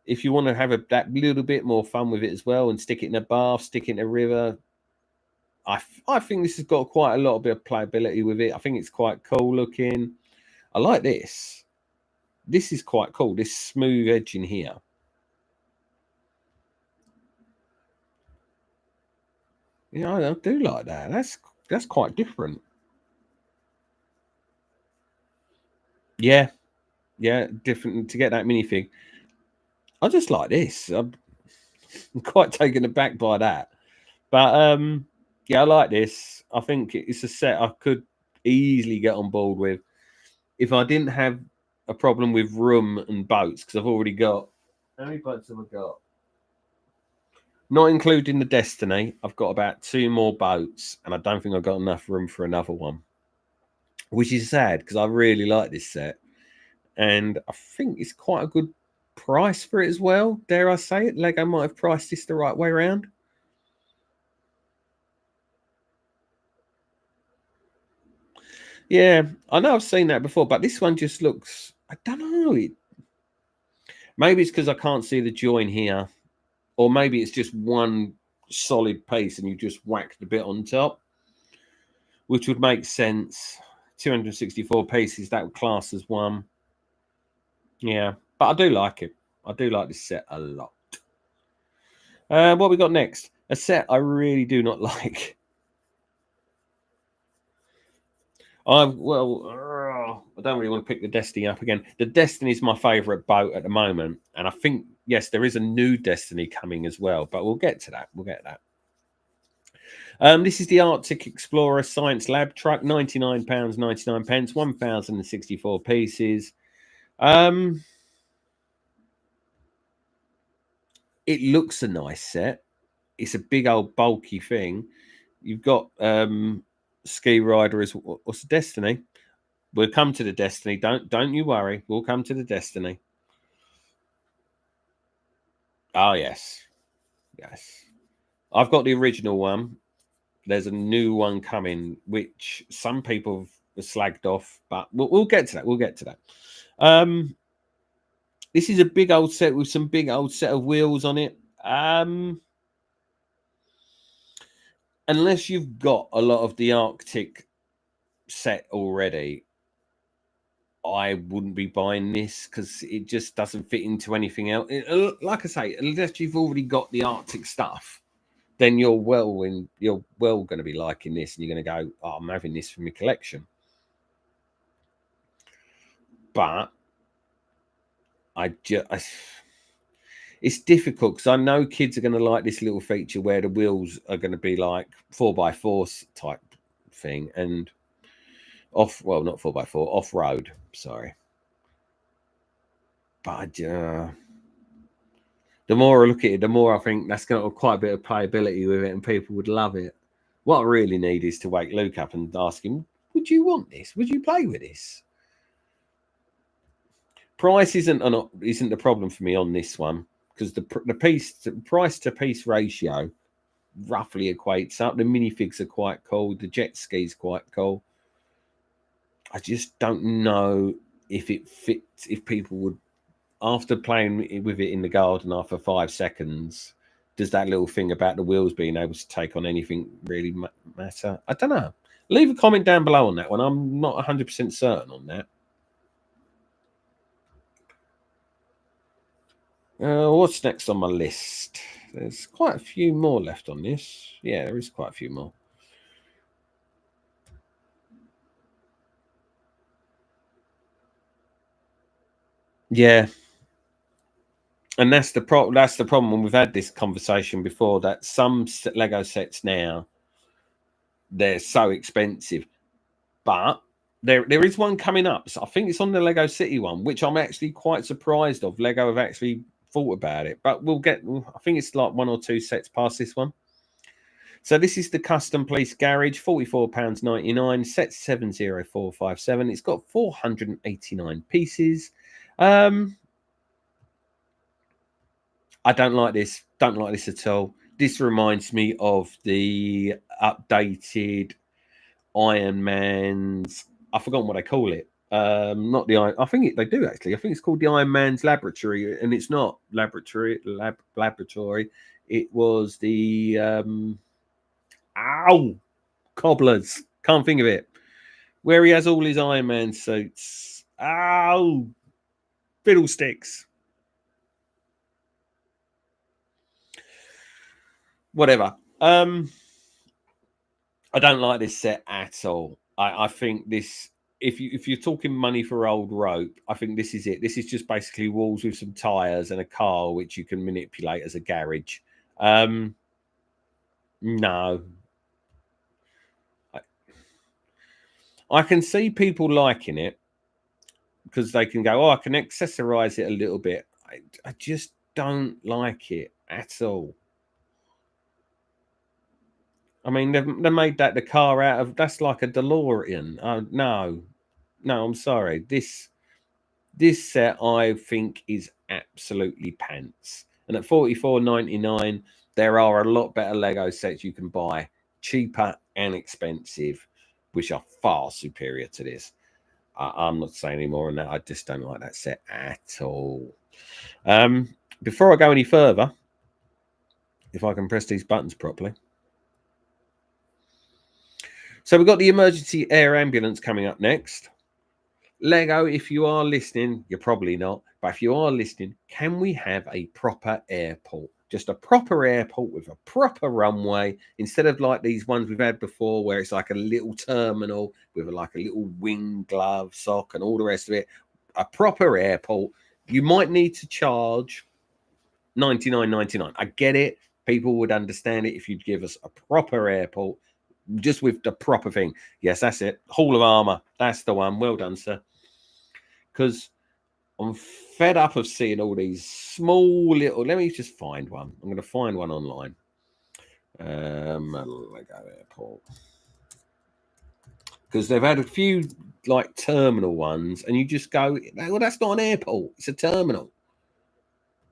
if you want to have that little bit more fun with it as well and stick it in a bath, stick it in a river, I think this has got quite a lot of bit of playability with it. I think it's quite cool looking. I like this. This is quite cool. This smooth edge in here. Yeah, I do like that. That's quite different. Yeah, different to get that minifig. I just like this. I'm quite taken aback by that. But yeah, I like this. I think it's a set I could easily get on board with if I didn't have a problem with room and boats, because I've already got. How many boats have I got? Not including the Destiny, I've got about 2 more boats, and I don't think I've got enough room for another one, which is sad because I really like this set, and I think it's quite a good price for it as well. Dare I say it? Lego might have priced this the right way around. Yeah, I know I've seen that before, but this one just looks, I don't know. Maybe it's because I can't see the join here, or maybe it's just one solid piece and you just whack the bit on top, which would make sense. 264 pieces, that would class as one. Yeah, but I do like it. I do like this set a lot. What we got next? A set I really do not like. I don't really want to pick the Destiny up again. The Destiny is my favourite boat at the moment, and I think yes, there is a new Destiny coming as well, but we'll get to that. We'll get to that. This is the Arctic Explorer Science Lab truck, £99.99, 1,064 pieces. It looks a nice set. It's a big old bulky thing. You've got Ski Rider as what's the Destiny? We'll come to the Destiny. Don't you worry. We'll come to the Destiny. Oh yes. Yes. I've got the original one. There's a new one coming, which some people have slagged off, but we'll get to that. We'll get to that. This is a big old set with some big old set of wheels on it. Unless you've got a lot of the Arctic set already, I wouldn't be buying this because it just doesn't fit into anything else. Like I say, unless you've already got the Arctic stuff, then you're well going to be liking this, and you're going to go, "Oh, I'm having this for my collection." But it's difficult because I know kids are going to like this little feature where the wheels are going to be like 4x4 type thing, and not 4x4, off road. Sorry, but the more I look at it, the more I think that's going to have quite a bit of playability with it, and people would love it. What I really need is to wake Luke up and ask him, "Would you want this? Would you play with this?" Price isn't the problem for me on this one, because the price to piece ratio roughly equates up. The minifigs are quite cool. The jet ski's quite cool. I just don't know if it fits. If people would, after playing with it in the garden after 5 seconds, does that little thing about the wheels being able to take on anything really matter? I don't know. Leave a comment down below on that one. I'm not 100% certain on that. What's next on my list? There's quite a few more left on this. Yeah, there is quite a few more. Yeah, and that's the problem. That's the problem when we've had this conversation before. That some Lego sets now, they're so expensive, but there is one coming up. So I think it's on the Lego City one, which I'm actually quite surprised of. Lego have actually thought about it, but I think it's like 1 or 2 sets past this one. So this is the Custom Police Garage, £44.99, set 70457. It's got 489 pieces. I don't like this. Don't like this at all. This reminds me of the updated Iron Man's. I've forgotten what they call it. Not the Iron. I think they do actually. I think it's called the Iron Man's Laboratory, and it's not laboratory. It was the cobblers. Can't think of it. Where he has all his Iron Man suits. Fiddlesticks. Whatever. I don't like this set at all. I think this. If you're talking money for old rope, I think this is it. This is just basically walls with some tires and a car which you can manipulate as a garage. No. I can see people liking it because they can go, "Oh, I can accessorize it a little bit." I just don't like it at all. I mean, they made that the car out of. That's like a DeLorean. No, I'm sorry. This set I think is absolutely pants. And at £44.99, there are a lot better Lego sets you can buy, cheaper and expensive, which are far superior to this. I'm not saying any more on that. I just don't like that set at all. Before I go any further, if I can press these buttons properly. So we've got the emergency air ambulance coming up next. Lego, if you are listening, you're probably not, but if you are listening, can we have a proper airport? just a proper airport with a proper runway, instead of like these ones we've had before where it's like a little terminal with like a little wing glove sock and all the rest of it. A proper airport. You might need to charge $99.99. I get it. People would understand it if you'd give us a proper airport just with the proper thing. Yes, that's it. Hall of Armour. That's the one. Well done, sir. Because I'm fed up of seeing all these small little. Let me just find one. I'm going to find one online. Lego airport. Because they've had a few like terminal ones, and you just go, well, that's not an airport. It's a terminal.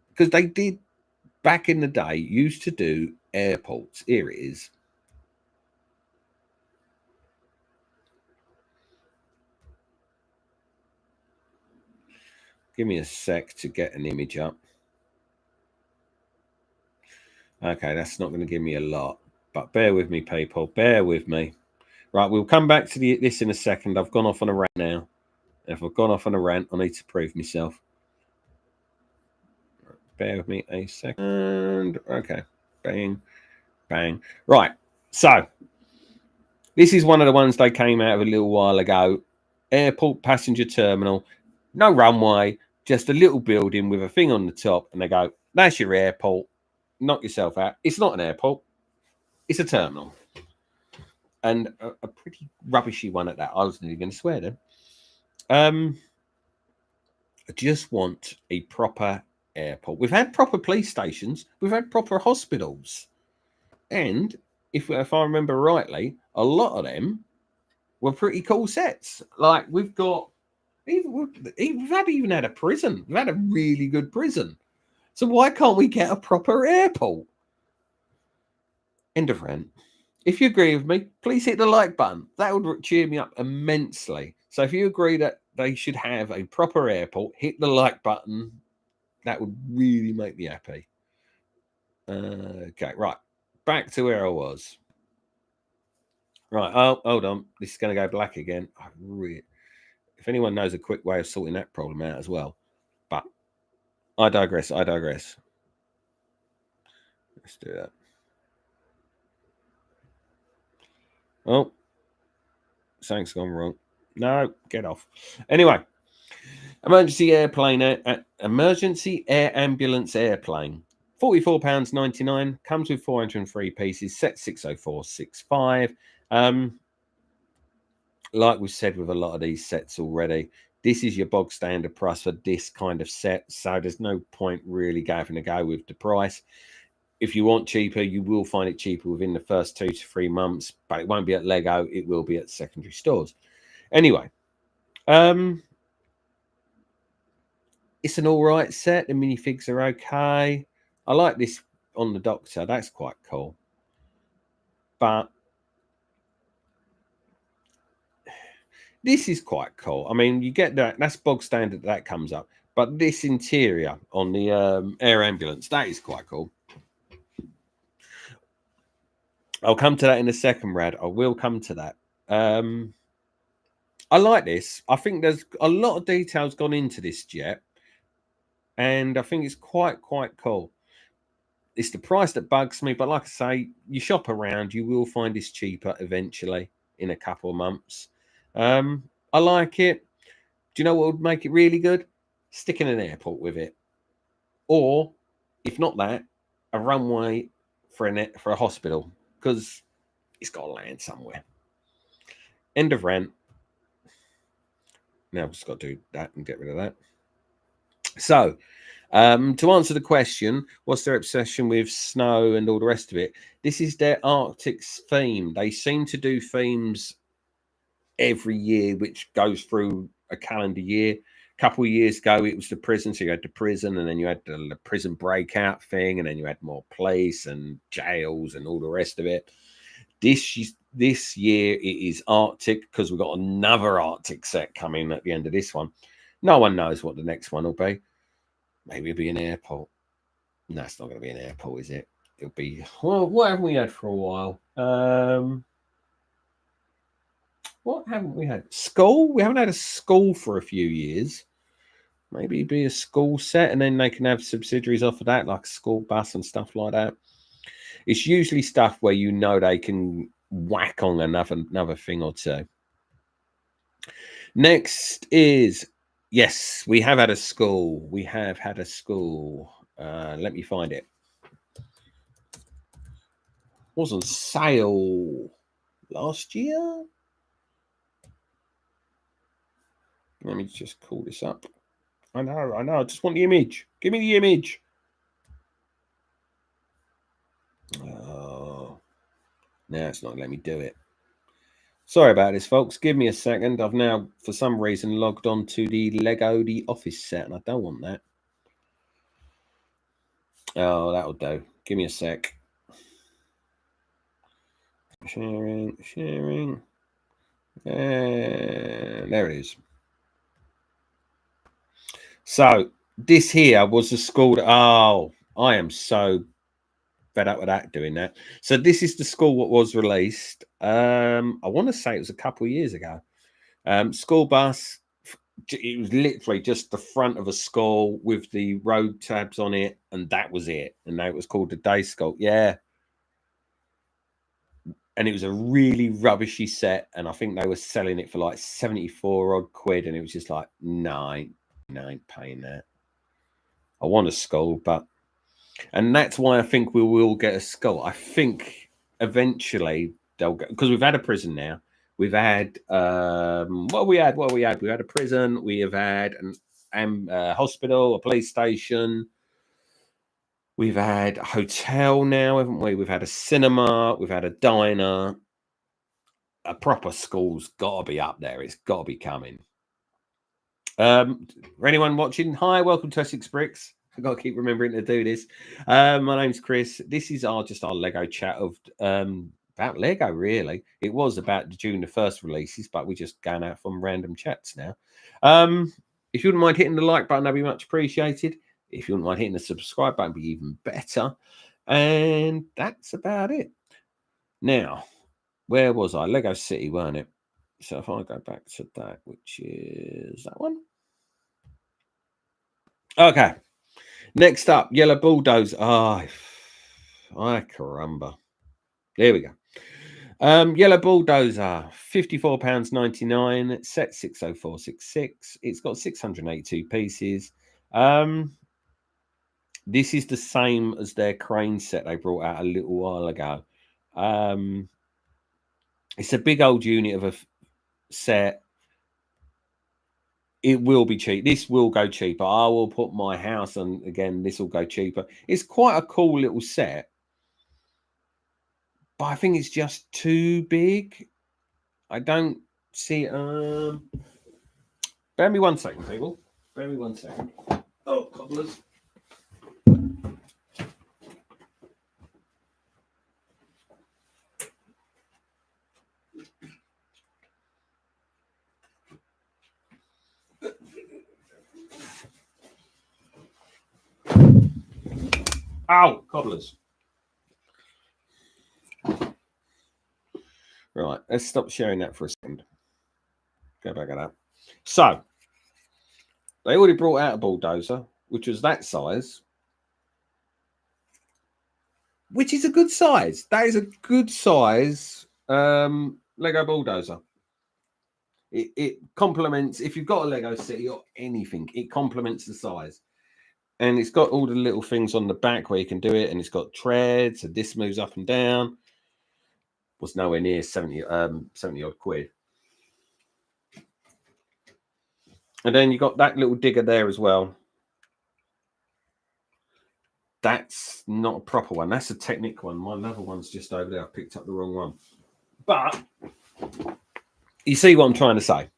Because they did back in the day used to do airports. Here it is. Give me a sec to get an image up. Okay, that's not going to give me a lot, but bear with me, people. Bear with me. Right, we'll come back to this in a second. I've gone off on a rant now. If I've gone off on a rant, I need to prove myself. Bear with me a second. Okay, bang, bang. Right, so this is one of the ones they came out of a little while ago. Airport passenger terminal, no runway, just a little building with a thing on the top, and they go, that's your airport. Knock yourself out. It's not an airport. It's a terminal. And a pretty rubbishy one at that. I wasn't even going to swear then. I just want a proper airport. We've had proper police stations. We've had proper hospitals. And if I remember rightly, a lot of them were pretty cool sets. Like we've got, we've even had a prison. We've had a really good prison. So why can't we get a proper airport? End of rant. If you agree with me, please hit the like button. That would cheer me up immensely. So if you agree that they should have a proper airport, hit the like button. That would really make me happy. Okay, right. Back to where I was. Right. Oh, hold on. This is going to go black again. If anyone knows a quick way of sorting that problem out as well. But I digress. Let's do that. Oh, something's gone wrong. No, get off. Anyway, emergency air ambulance airplane. £44.99, comes with 403 pieces, set 60465. Like we said with a lot of these sets already, this is your bog standard price for this kind of set, so there's no point really having to go with the price. If you want cheaper, you will find it cheaper within the first 2 to 3 months, but it won't be at Lego. It will be at secondary stores. Anyway, it's an all right set. The minifigs are okay. I like this on the Doctor. That's quite cool. But this is quite cool. I mean, you get that. That's bog standard. That comes up. But this interior on the air ambulance, that is quite cool. I'll come to that in a second, Rad. I will come to that. I like this. I think there's a lot of details gone into this jet. And I think it's quite cool. It's the price that bugs me. But like I say, you shop around, you will find this cheaper eventually in a couple of months. I like it. Do you know what would make it really good? Stick in an airport with it. Or, if not that, a runway for a hospital. Because it's got to land somewhere. End of rant. Now I've just got to do that and get rid of that. So, to answer the question, what's their obsession with snow and all the rest of it? This is their Arctic theme. They seem to do themes every year, which goes through a calendar year. A couple of years ago, it was the prison. So you had the prison, and then you had the prison breakout thing, and then you had more police and jails and all the rest of it. This year it is Arctic, because we've got another Arctic set coming at the end of this one. No one knows what the next one will be. Maybe it'll be an airport. No, it's not going to be an airport, is it? It'll be, well, what haven't we had for a while? What haven't we had? School? We haven't had a school for a few years. Maybe be a school set, and then they can have subsidiaries off of that, like a school bus and stuff like that. It's usually stuff where you know they can whack on another thing or two. Next is, yes, we have had a school. We have had a school. Let me find it. Wasn't sale last year. Let me just call this up. I know. I just want the image. Give me the image. Oh, now it's not letting me do it. Sorry about this, folks. Give me a second. I've now, for some reason, logged on to the Lego The Office set, and I don't want that. Oh, that'll do. Give me a sec. Sharing. And there it is. So this here was the school that, oh, I am so fed up with that, doing that. So this is the school what was released. I want to say it was a couple of years ago. School bus. It was literally just the front of a school with the road tabs on it, and that was it. And that was called the day school. Yeah. And it was a really rubbishy set, and I think they were selling it for like 74 odd quid, and it was just like, no, I ain't paying that. I want a skull, and that's why I think we will get a skull. I think eventually they'll go, because we've had a prison now. We've had what we had. We've had a prison. We have had a hospital, a police station. We've had a hotel now, haven't we? We've had a cinema. We've had a diner. A proper school's got to be up there. It's got to be coming. For anyone watching, hi, welcome to Essex Bricks. I've got to keep remembering to do this. My name's Chris. This is just our Lego chat of about Lego, really. It was about during the first releases, but we're just going out from random chats now. If you wouldn't mind hitting the like button, that'd be much appreciated. If you wouldn't mind hitting the subscribe button, be even better. And that's about it. Now, where was I? Lego City, weren't it? So if I go back to that, which is that one. Okay. Next up, Yellow Bulldozer. Oh, I caramba. There we go. Yellow Bulldozer, £54.99, set 60466. It's got 682 pieces. This is the same as their crane set they brought out a little while ago. It's a big old unit of a set. It will be cheap. This will go cheaper. I will put my house on again. This will go cheaper. It's quite a cool little set, but I think it's just too big. I don't see. Bear me 1 second, people. Bear me 1 second. Oh, cobblers. Ow, cobblers. Right, let's stop sharing that for a second. Go back at that. So, they already brought out a bulldozer, which was that size, which is a good size. That is a good size Lego bulldozer. It complements, if you've got a Lego City or anything, it complements the size. And it's got all the little things on the back where you can do it, and it's got treads, and this moves up and down. Was nowhere near 70 odd quid. And then you got that little digger there as well. That's not a proper one. That's a Technic one. My other one's just over there. I picked up the wrong one. But you see what I'm trying to say?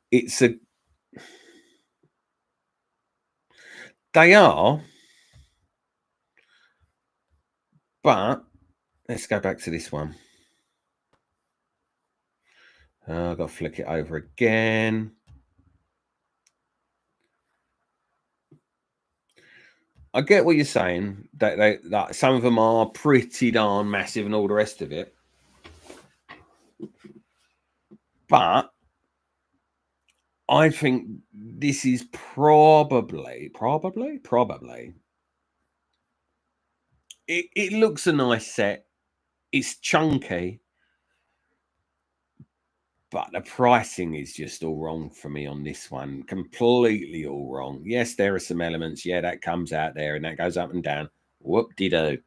It's a... They are. But let's go back to this one. I've got to flick it over again. I get what you're saying, that some of them are pretty darn massive and all the rest of it. But I think this is probably. It looks a nice set. It's chunky, but the pricing is just all wrong for me on this one. Completely all wrong. Yes, there are some elements. Yeah, that comes out there and that goes up and down. Whoop-de-doo.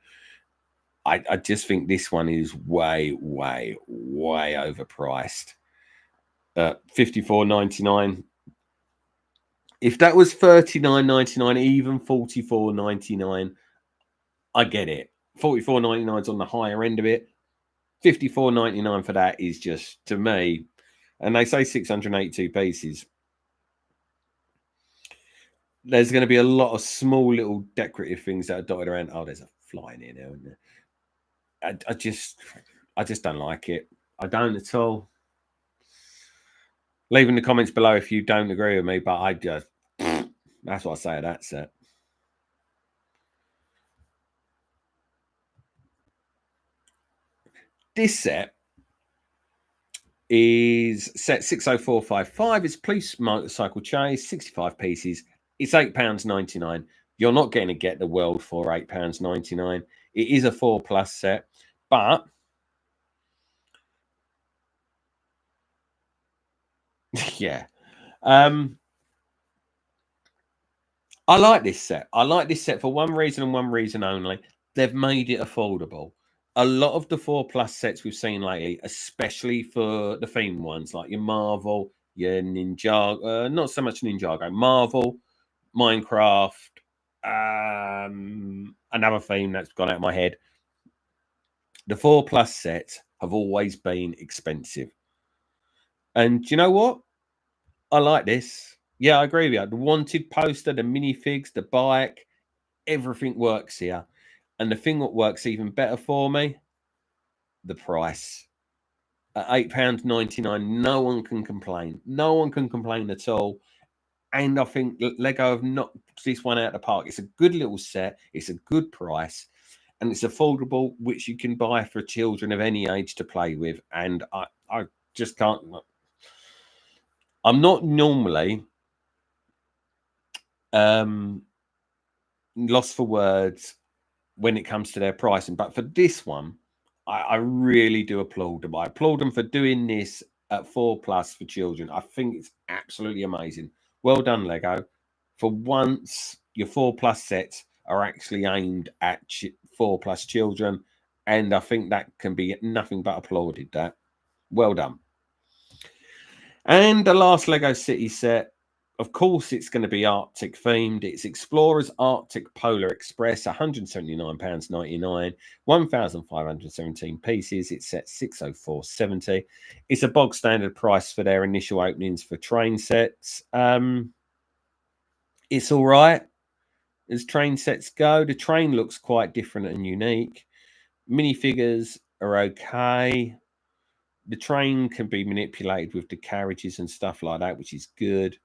I just think this one is way overpriced. $54.99. If that was $39.99, even $44.99, I get it. $44.99 is on the higher end of it. $54.99 for that is just, to me, and they say 682 pieces. There's going to be a lot of small little decorative things that are dotted around. Oh, there's a fly in here now, isn't there? I just don't like it. I don't at all. Leave in the comments below if you don't agree with me, but I just, that's what I say of that set. This set is set 60455. It's police motorcycle chase, 65 pieces. It's £8.99. You're not going to get the world for £8.99. It is a 4+ set, but yeah. I like this set. I like this set for one reason and one reason only. They've made it affordable. A lot of the 4+ sets we've seen lately, especially for the theme ones like your Marvel, your Ninjago, not so much Ninjago, Marvel, Minecraft, another theme that's gone out of my head. The 4+ sets have always been expensive. And do you know what? I like this. Yeah, I agree with you. The wanted poster, the minifigs, the bike, everything works here. And the thing that works even better for me, the price. At £8.99, no one can complain. No one can complain at all. And I think Lego have knocked this one out of the park. It's a good little set. It's a good price. And it's affordable, which you can buy for children of any age to play with. And I just can't. I'm not normally lost for words when it comes to their pricing, but for this one, I really do applaud them. I applaud them for doing this at 4+ for children. I think it's absolutely amazing. Well done, Lego. For once, your 4+ sets are actually aimed at 4+ children, and I think that can be nothing but applauded. That well done. And the last Lego City set, of course, it's going to be Arctic themed. It's Explorers Arctic Polar Express, £179.99, 1,517 pieces. It's set 604.70. It's a bog standard price for their initial openings for train sets. It's all right as train sets go. The train looks quite different and unique. Minifigures are okay. The train can be manipulated with the carriages and stuff like that, which is good.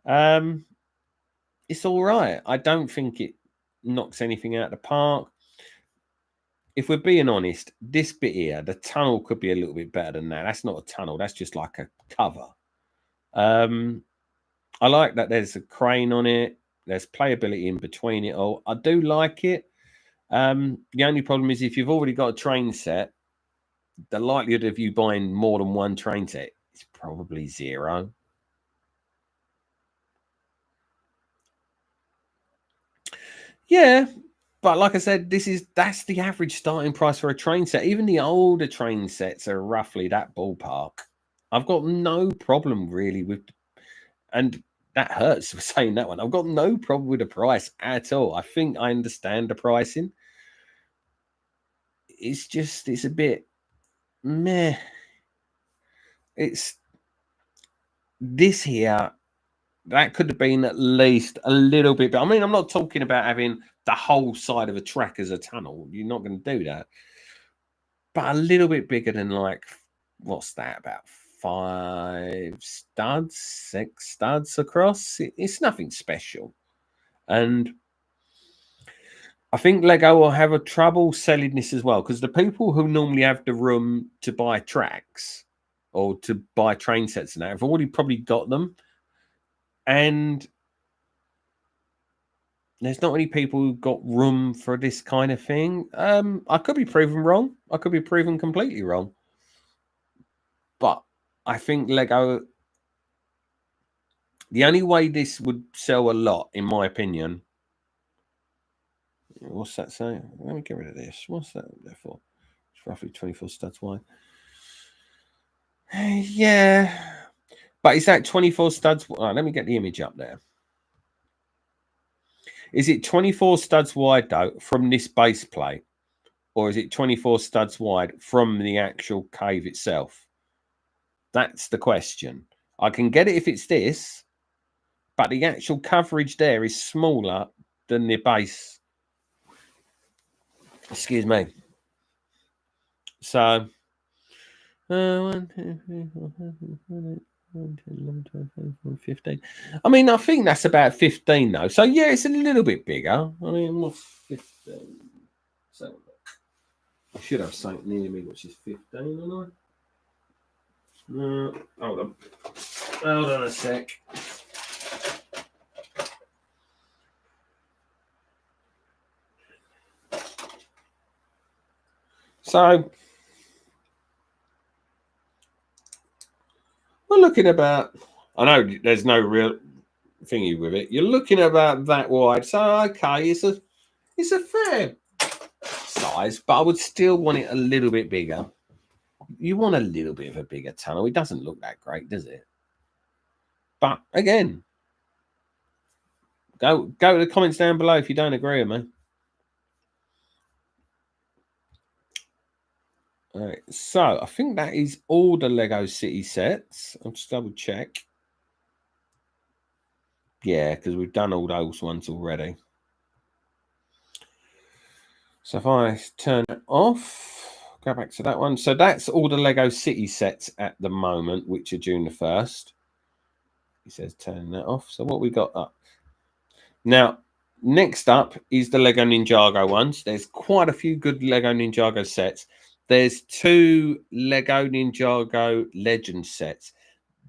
It's all right. I don't think it knocks anything out of the park. If we're being honest, this bit here, the tunnel could be a little bit better than that. That's not a tunnel. That's just like a cover. I like that there's a crane on it. There's playability in between it all. I do like it. The only problem is if you've already got a train set, the likelihood of you buying more than one train set is probably 0. Yeah, but like I said, that's the average starting price for a train set. Even the older train sets are roughly that ballpark. I've got no problem really with, and that hurts for saying that one. I've got no problem with the price at all. I think I understand the pricing. It's a bit meh. It's this here. That could have been at least a little bit. But I mean, I'm not talking about having the whole side of a track as a tunnel. You're not going to do that. But a little bit bigger than like, what's that? About 5 studs, 6 studs across. It's nothing special. And I think Lego will have a trouble selling this as well, because the people who normally have the room to buy tracks or to buy train sets and that have already probably got them. And there's not many people who've got room for this kind of thing. I could be proven wrong. I could be proven completely wrong. But I think Lego, the only way this would sell a lot, in my opinion. What's that saying? Let me get rid of this. What's that there for? It's roughly 24 studs wide. Yeah. But is that 24 studs? Let me get the image up there. Is it 24 studs wide, though, from this base plate? Or is it 24 studs wide from the actual cave itself? That's the question. I can get it if it's this, but the actual coverage there is smaller than the base. Excuse me. So, 1, 2, 3, 4, 5, 6, 7, 8, 9, 10, 11, 12, 13, 15. I mean, I think that's about 15, though. So, yeah, it's a little bit bigger. I mean, what's 15? So, I should have something near me, which is 15, don't I? Hold on. Hold on a sec. So, we're looking about, I know there's no real thingy with it. You're looking about that wide. So, okay, it's a fair size, but I would still want it a little bit bigger. You want a little bit of a bigger tunnel. It doesn't look that great, does it? But again, go to the comments down below if you don't agree with me. All right, so I think that is all the Lego City sets. I'll just double check. Yeah, because we've done all those ones already. So if I turn it off, go back to that one. So that's all the Lego City sets at the moment, which are June the 1st. He says turn that off. So what we got up? Now, next up is the Lego Ninjago ones. There's quite a few good Lego Ninjago sets. There's 2 Lego Ninjago Legend sets.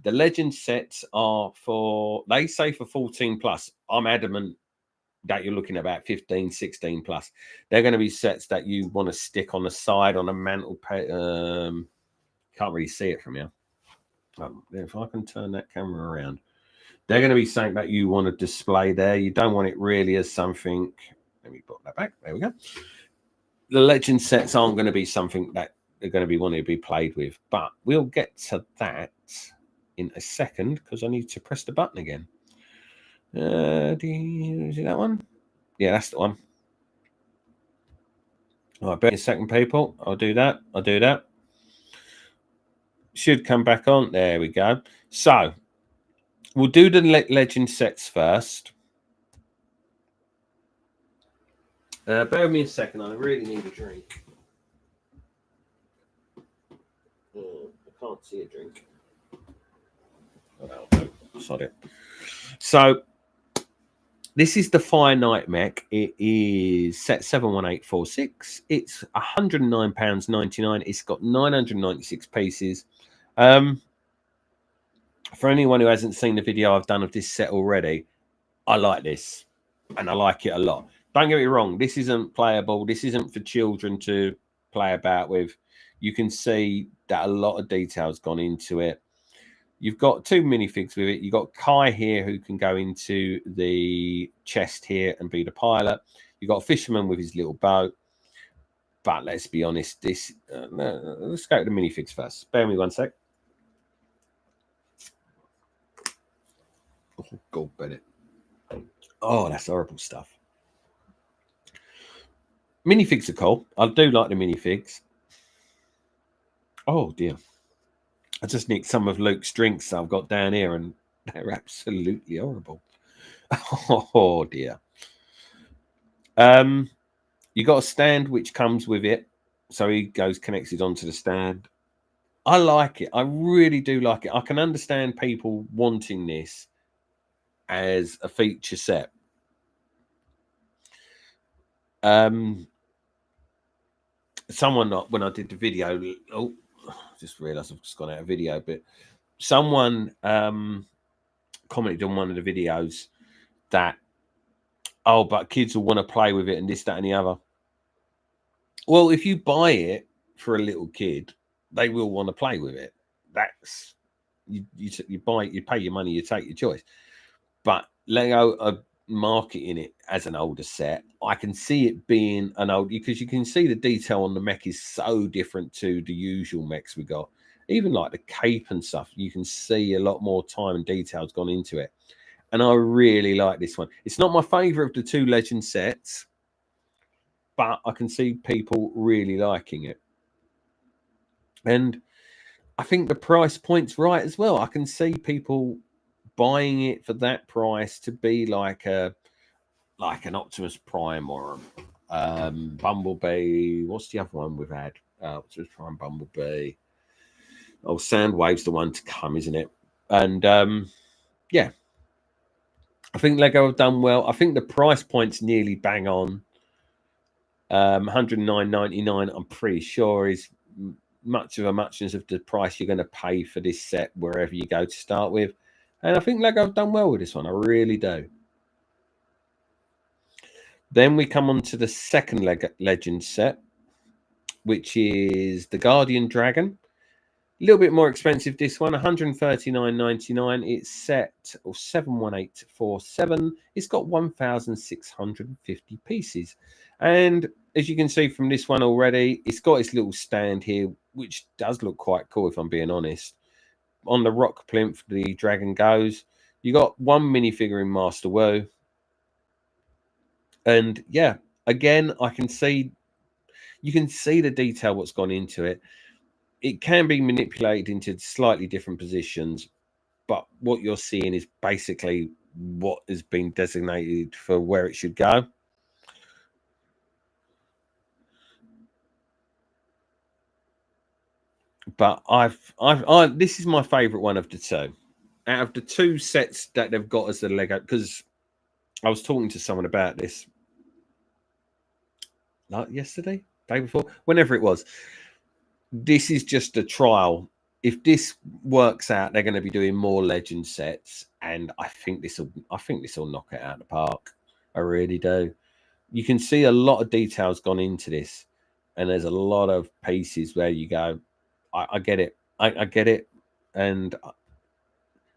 The Legend sets are for, they say for 14 plus. I'm adamant that you're looking at about 15, 16 plus. They're going to be sets that you want to stick on the side, on a mantle. Can't really see it from here. If I can turn that camera around. They're going to be something that you want to display there. You don't want it really as something. Let me put that back. There we go. The Legend sets aren't going to be something that they're going to be wanting to be played with. But we'll get to that in a second because I need to press the button again. Do you see that one? Yeah, that's the one. All right, bear a second, people. I'll do that. I'll do that. Should come back on. There we go. So we'll do the Legend sets first. Bear with me a second. I really need a drink. I can't see a drink. Oh, sorry. So this is the Fire Night mech. It is set 71846. It's £109.99. It's got 996 pieces. For anyone who hasn't seen the video I've done of this set already, I like this and I like it a lot. Don't get me wrong, this isn't playable. This isn't for children to play about with. You can see that a lot of detail's gone into it. You've got 2 minifigs with it. You've got Kai here who can go into the chest here and be the pilot. You've got a fisherman with his little boat. But let's be honest, this... let's go to the minifigs first. Bear with me one sec. Oh, God, Bennett. Oh, that's horrible stuff. Minifigs are cool. I do like the minifigs. Oh, dear. I just nicked some of Luke's drinks I've got down here, and they're absolutely horrible. Oh, dear. You got a stand which comes with it. So he goes connected onto the stand. I like it. I really do like it. I can understand people wanting this as a feature set. Someone, when I did the video, just realized I've just gone out of video, but someone commented on one of the videos that, oh, but kids will want to play with it and this, that, and the other. Well, if you buy it for a little kid, they will want to play with it. That's you buy it, you pay your money, you take your choice. But Lego are marketing it as an older set. I can see it being an old, because you can see the detail on the mech is so different to the usual mechs we got. Even like the cape and stuff, you can see a lot more time and detail's gone into it. And I really like this one. It's not my favorite of the two Legend sets, but I can see people really liking it. And I think the price point's right as well. I can see people buying it for that price to be like an Optimus Prime or Bumblebee. What's the other one we've had? Optimus Prime, Bumblebee. Oh, Soundwave's the one to come, isn't it? And yeah, I think Lego have done well. I think the price point's nearly bang on. 109.99. I'm pretty sure is much of a muchness of the price you're going to pay for this set wherever you go to start with. And I think Lego have done well with this one. I really do. Then we come on to the second Legend set, which is the Guardian Dragon. A little bit more expensive, this one, 139.99. It's set 71847. It's got 1,650 pieces. And as you can see from this one already, it's got its little stand here, which does look quite cool, if I'm being honest. On the rock plinth, the dragon goes. You got one minifigure in Master Wu. And yeah, again, you can see the detail what's gone into it. It can be manipulated into slightly different positions, but what you're seeing is basically what has been designated for where it should go. But this is my favorite one of the two. Out of the two sets that they've got as the Lego, because I was talking to someone about this like yesterday, day before, whenever it was. This is just a trial. If this works out, they're going to be doing more Legend sets, and I think this will knock it out of the park. I really do. You can see a lot of details gone into this, and there's a lot of pieces where you go, I get it. I get it, and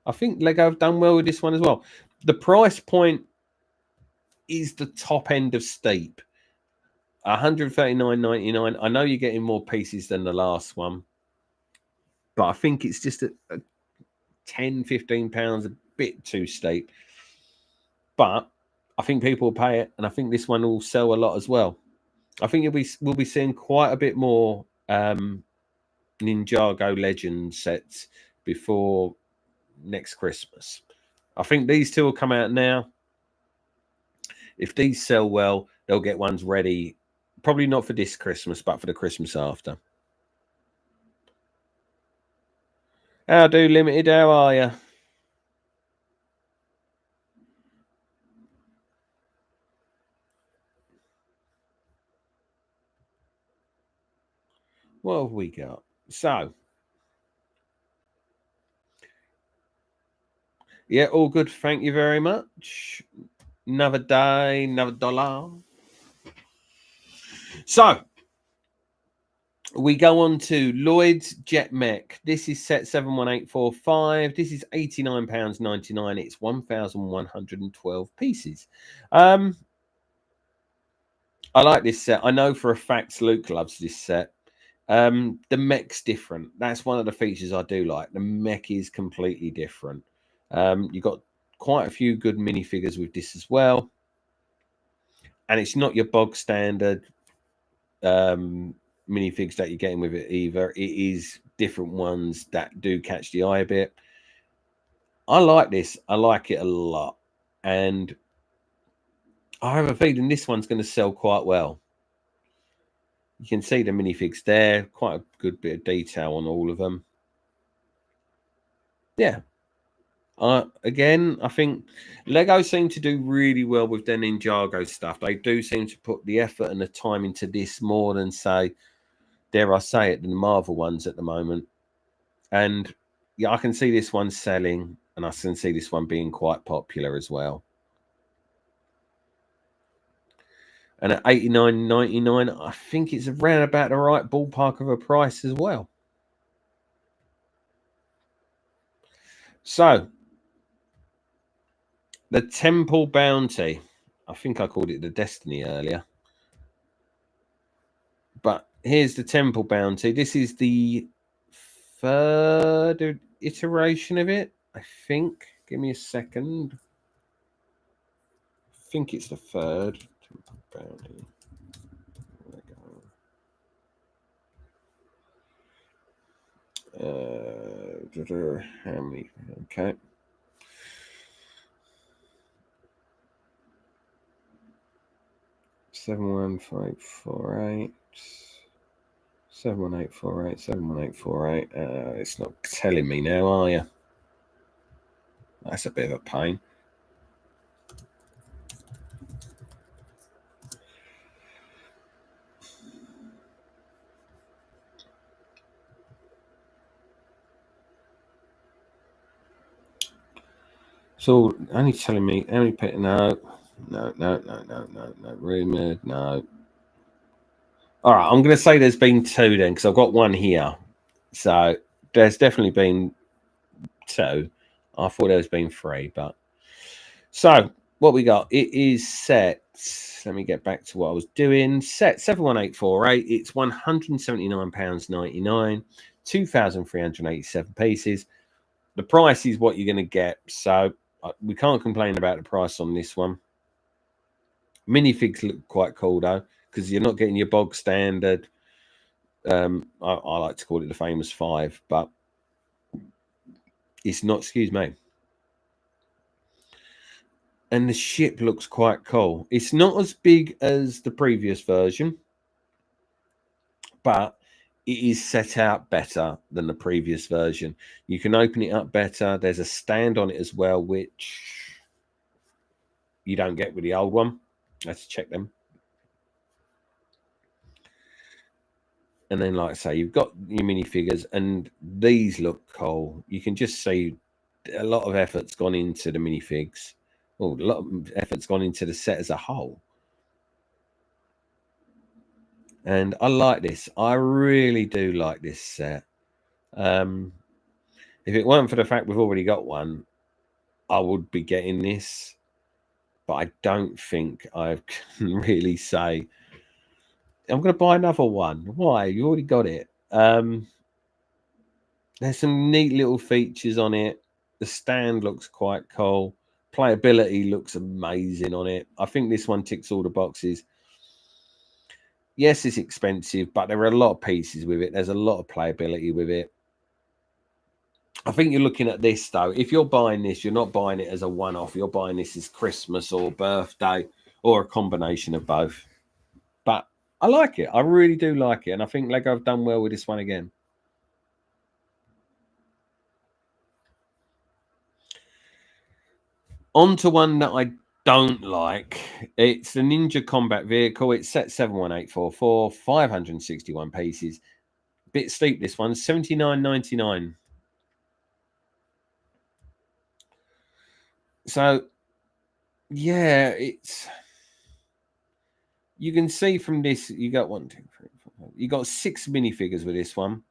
I think Lego have done well with this one as well. The price point is the top end of steep. 139.99. I know you're getting more pieces than the last one, but I think it's just a 10, 15 pounds a bit too steep. But I think people will pay it, and I think this one will sell a lot as well. I think we'll be seeing quite a bit more Ninjago Legend sets before next Christmas. I think these two will come out now. If these sell well, they'll get ones ready. Probably not for this Christmas, but for the Christmas after. How do, Limited? How are you? What have we got? So, yeah, all good. Thank you very much. Another day, another dollar. So, we go on to Lloyd's Jet Mech. This is set 71845. This is £89.99. It's 1,112 pieces. I like this set. I know for a fact Luke loves this set. The mech's different. That's one of the features I do like. The mech is completely different. You've got quite a few good minifigures with this as well. And it's not your bog standard minifigs that you're getting with it either. It is different ones that do catch the eye a bit. I like this. I like it a lot. And I have a feeling this one's going to sell quite well. You can see the minifigs there. Quite a good bit of detail on all of them. Yeah. Again, I think Lego seem to do really well with their Ninjago stuff. They do seem to put the effort and the time into this more than, say, dare I say it, than the Marvel ones at the moment. And yeah, I can see this one selling. And I can see this one being quite popular as well. And at $89.99, I think it's around about the right ballpark of a price as well. So, the Temple Bounty. I think I called it the Destiny earlier. But here's the Temple Bounty. This is the third iteration of it, I think. Give me a second. I think it's the third. Temple Bounty. How many? Okay. Seven 71848. 71848. 71848. It's not telling me now, are you? That's a bit of a pain. So only telling me how many people. No. Rumored. No. All right, I'm going to say there's been two then, because I've got one here. So there's definitely been two. I thought there's been three, but so what we got? It is set. Let me get back to what I was doing. Set 71848. It's £179.99, 2,387 pieces. The price is what you're going to get, so we can't complain about the price on this one. Minifigs look quite cool though, because you're not getting your bog standard. I like to call it the famous 5, but it's not. Excuse me. And the ship looks quite cool. It's not as big as the previous version, but it is set out better than the previous version. You can open it up better. There's a stand on it as well, which you don't get with the old one. Let's check them. And then, like I say, you've got your minifigures, and these look cool. You can just see a lot of effort's gone into the minifigs. Oh, a lot of effort's gone into the set as a whole. And I like this. I really do like this set. If it weren't for the fact we've already got one, I would be getting this. But I don't think I can really say I'm going to buy another one. Why? You already got it. There's some neat little features on it. The stand looks quite cool. Playability looks amazing on it. I think this one ticks all the boxes. Yes, it's expensive, but there are a lot of pieces with it. There's a lot of playability with it. I think you're looking at this, though. If you're buying this, you're not buying it as a one-off. You're buying this as Christmas or birthday or a combination of both. But I like it. I really do like it. And I think Lego have done well with this one again. On to one that I don't like. It's the Ninja Combat Vehicle. It's set 71844, 561 pieces. Bit steep, this one, $79.99. So, yeah, it's... You can see from this, you got 1, 2, 3, 4, you got 6 minifigures with this one.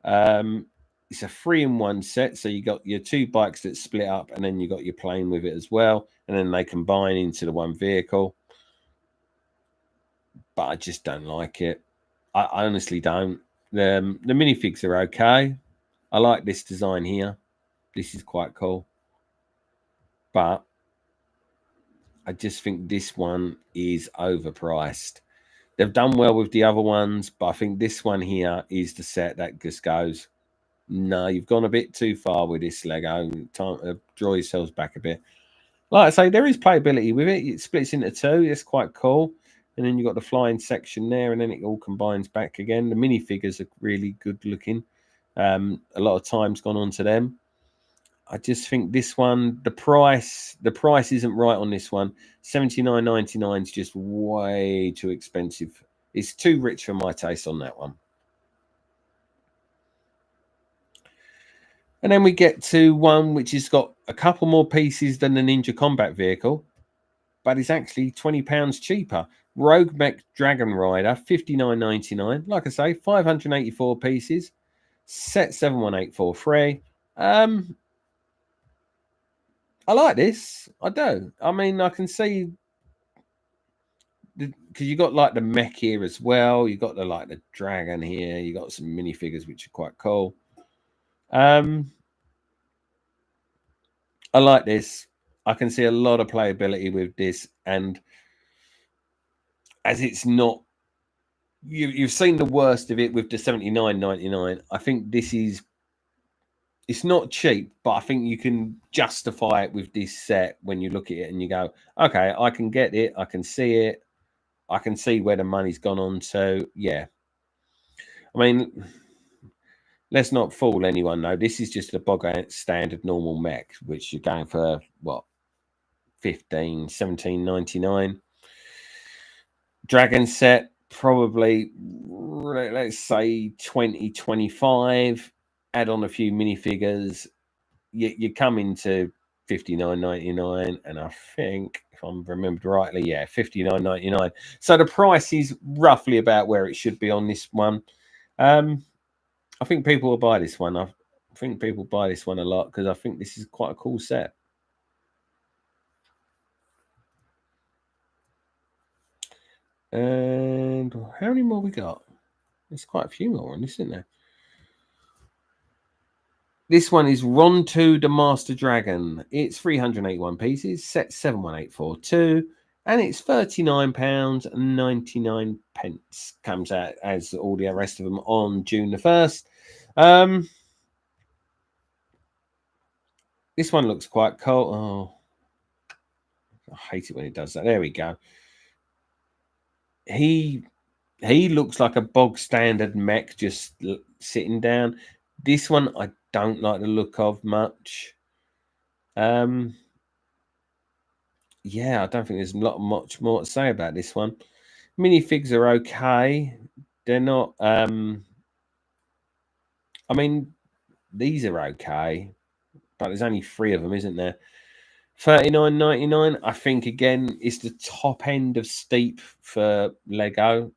It's a 3-in-1 set, so you got your 2 bikes that split up, and then you got your plane with it as well, and then they combine into the one vehicle. But I just don't like it. I honestly don't. The minifigs are okay. I like this design here. This is quite cool. But I just think this one is overpriced. They've done well with the other ones, but I think this one here is the set that just goes, no, you've gone a bit too far with this Lego. Time to draw yourselves back a bit. Like I say, there is playability with it. It splits into 2. It's quite cool. And then you've got the flying section there, and then it all combines back again. The minifigures are really good looking. A lot of time's gone on to them. I just think this one, the price isn't right on this one. $79.99 is just way too expensive. It's too rich for my taste on that one. And then we get to one which has got a couple more pieces than the Ninja Combat Vehicle, but it's actually £20 cheaper. Rogue Mech Dragon Rider, $59.99. Like I say, 584 pieces. Set 71843. I like this. I do. I mean, I can see because you got like the mech here as well. You got the dragon here. You got some minifigures which are quite cool. I like this. I can see a lot of playability with this, and as it's not, you've seen the worst of it with the $79.99. I think this is, it's not cheap, but I think you can justify it with this set when you look at it and you go, okay, I can get it. I can see it. I can see where the money's gone on. So yeah, I mean, let's not fool anyone though. This is just a bog standard normal mech, which you're going for what, 17.99. Dragon set, probably, let's say 20-25. Add on a few minifigures, you come into 59.99, and I think, if I'm remembered rightly, yeah, 59.99. So the price is roughly about where it should be on this one. I think people will buy this one. I think people buy this one a lot because I think this is quite a cool set. And how many more we got? There's quite a few more on this, isn't there? This one is Ron2 the Master Dragon. It's 381 pieces, set 71842, and it's £39.99. Comes out as all the rest of them on June the 1st. This one looks quite cool. Oh, I hate it when it does that. There we go. He looks like a bog standard mech just sitting down. This one I don't like the look of much. Yeah, I don't think there's much more to say about this one. Minifigs are okay. They're not. I mean, these are okay, but there's only 3 of them, isn't there? $39.99. I think again, it's the top end of steep for Lego.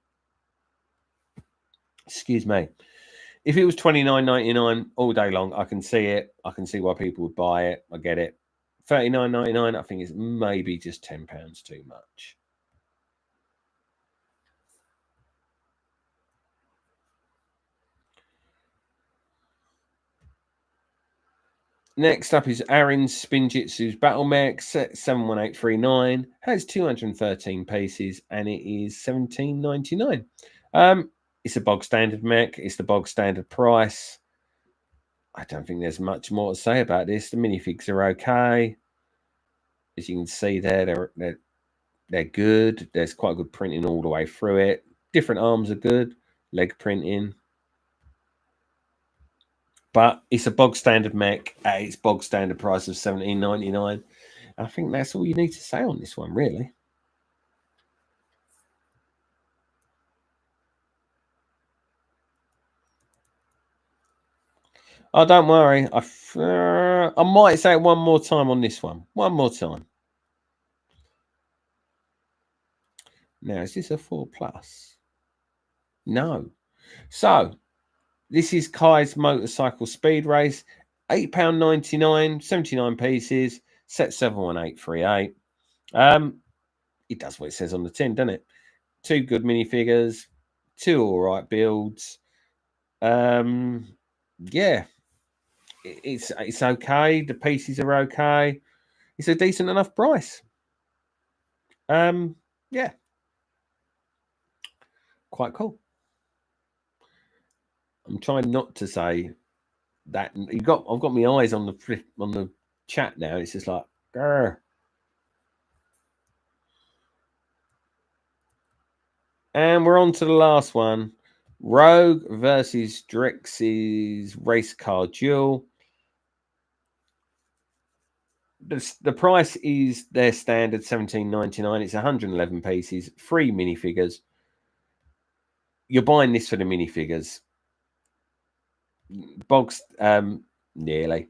Excuse me. If it was $29.99 all day long, I can see it. I can see why people would buy it. I get it. $39.99, I think it's maybe just £10 too much. Next up is Arin's Spinjitsu's Battle Mech, set 71839, has 213 pieces, and it is $17.99. It's a bog standard mech. It's the bog standard price. I don't think there's much more to say about this. The minifigs are okay. As you can see there, they're good. There's quite good printing all the way through it. Different arms are good. Leg printing. But it's a bog standard mech at its bog standard price of $17.99. I think that's all you need to say on this one, really. Oh, don't worry. I might say it one more time on this one. One more time. Now, is this a 4 plus? No. So, this is Kai's Motorcycle Speed Race. £8.99, 79 pieces, set 71838. It does what it says on the tin, doesn't it? 2 good minifigures, 2 all right builds. Yeah, it's okay. The pieces are okay. It's a decent enough price. Yeah, quite cool. I'm trying not to say that. I've got my eyes on the chat now. It's just like, grr. And we're on to the last one. Rogue versus Drex's race car duel. The price is their standard $17.99. It's 111 pieces, 3 minifigures. You're buying this for the minifigures. Box. Nearly.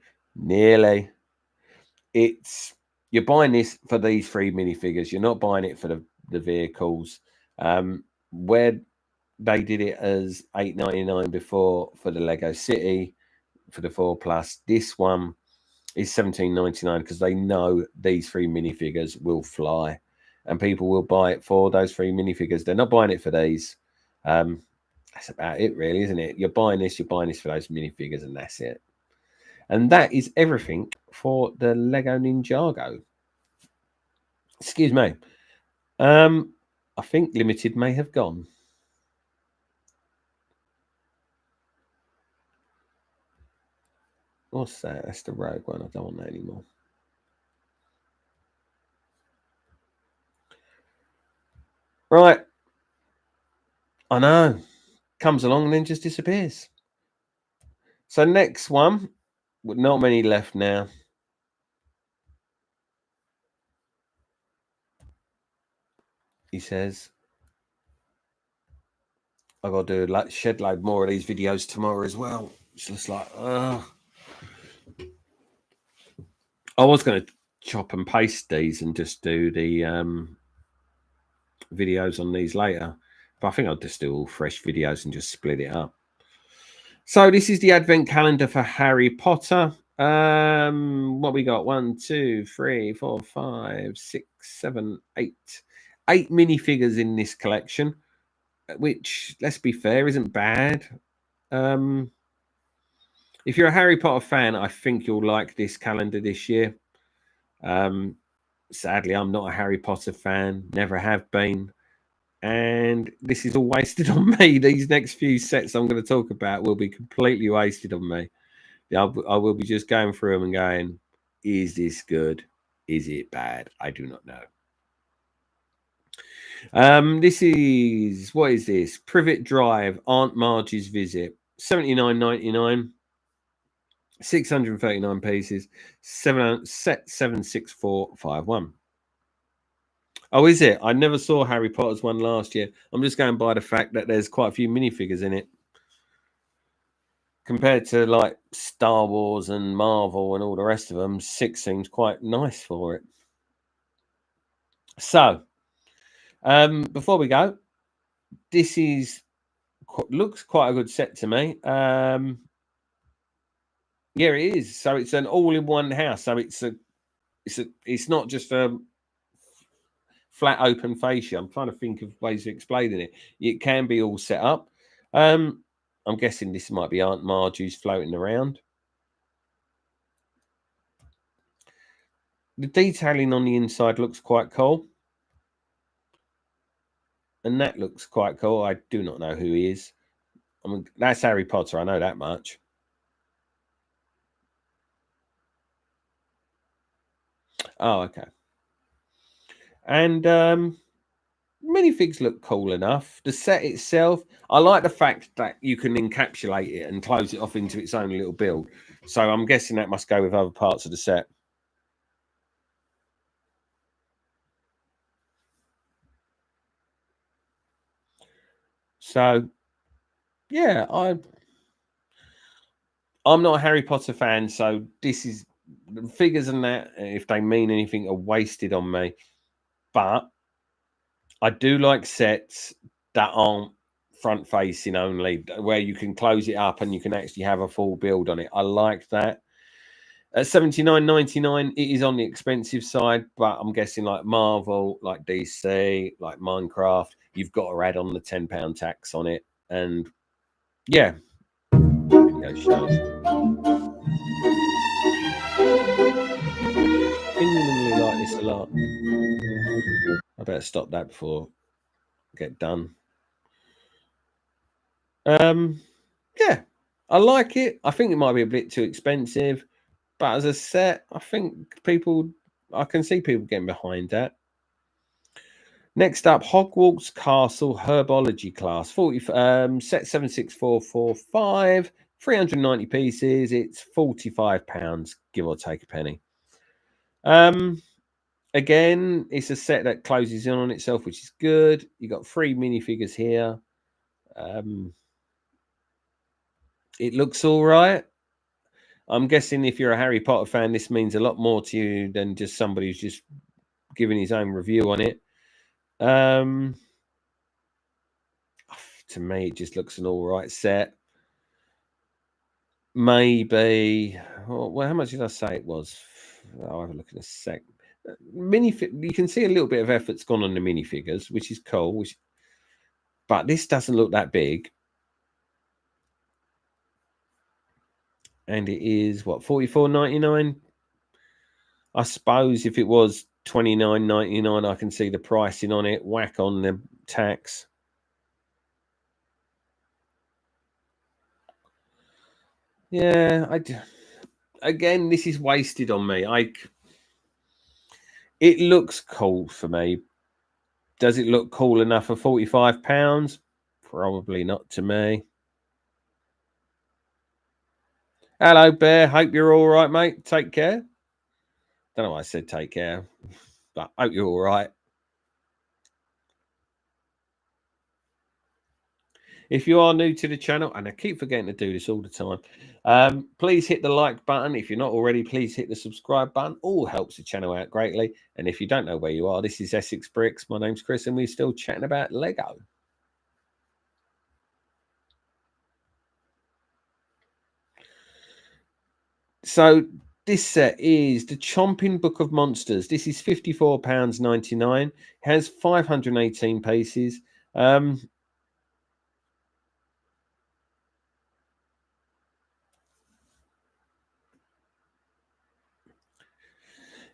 You're buying this for these 3 minifigures. You're not buying it for the vehicles. Where they did it as $8.99 before for the Lego City for the 4 Plus, this one is $17.99 because they know these 3 minifigures will fly, and people will buy it for those 3 minifigures. They're not buying it for these. That's about it, really, isn't it? You're buying this for those minifigures, and that's it. And that is everything for the Lego Ninjago. Excuse me. I think Limited may have gone. What's that? That's the Rogue one. I don't want that anymore. Right. I know. Comes along and then just disappears. So next one, with not many left now. He says, I got to do shed load more of these videos tomorrow as well. It's just like, I was going to chop and paste these and just do the videos on these later, but I think I'll just do all fresh videos and just split it up. So this is the advent calendar for Harry Potter. What we got? 1, 2, 3, 4, 5, 6, 7, 8 minifigures in this collection, which, let's be fair, isn't bad. If you're a Harry Potter fan, I think you'll like this calendar this year. Sadly, I'm not a Harry Potter fan, never have been, and this is all wasted on me. These next few sets I'm going to talk about will be completely wasted on me. I will be just going through them and going, is this good? Is it bad? I do not know. This is, what is this? Privet Drive, Aunt Marge's Visit, $79.99, 639 pieces, set 76451. Oh, is it? I never saw Harry Potter's one last year. I'm just going by the fact that there's quite a few minifigures in it. Compared to like Star Wars and Marvel and all the rest of them, 6 seems quite nice for it. So, before we go, this looks quite a good set to me. Yeah, it is. So it's an all-in-one house. So it's not just a flat open fascia. I'm trying to think of ways of explaining it. It can be all set up. I'm guessing this might be Aunt Marge who's floating around. The detailing on the inside looks quite cool. And that looks quite cool. I do not know who he is. I mean, that's Harry Potter. I know that much. Oh, okay. And minifigs look cool enough. The set itself, I like the fact that you can encapsulate it and close it off into its own little build. So I'm guessing that must go with other parts of the set. So, yeah, I'm not a Harry Potter fan, so this is the figures and that, if they mean anything, are wasted on me. But I do like sets that aren't front facing only, where you can close it up and you can actually have a full build on it. I like that. At $79.99, it is on the expensive side, but I'm guessing like Marvel, like DC, like Minecraft, you've got to add on the £10 tax on it. And yeah, video shows. Genuinely like this a lot. I better stop that before I get done. Yeah, I like it. I think it might be a bit too expensive, but as a set, I think I can see people getting behind that. Next up, Hogwarts Castle Herbology class, set 76445, 390 pieces. It's £45, give or take a penny. Again, it's a set that closes in on itself, which is good. You got 3 minifigures here. It looks all right. I'm guessing if you're a Harry Potter fan, this means a lot more to you than just somebody who's just giving his own review on it. To me, it just looks an all right set. Maybe, well, how much did I say it was? I'll have a look in a sec. You can see a little bit of effort's gone on the minifigures, which is cool. But this doesn't look that big. And it is, what, $44.99? I suppose if it was $29.99, I can see the pricing on it. Whack on the tax. Yeah, again, this is wasted on me. It looks cool for me. Does it look cool enough for £45? Probably not to me. Hello, Bear. Hope you're all right, mate. Take care. Don't know why I said take care, but hope you're all right. If you are new to the channel, and I keep forgetting to do this all the time, please hit the like button. If you're not already, please hit the subscribe button. All helps the channel out greatly. And if you don't know where you are, this is Essex Bricks. My name's Chris, and we're still chatting about Lego. So this set is the Chomping Book of Monsters. This is £54.99. It has 518 pieces.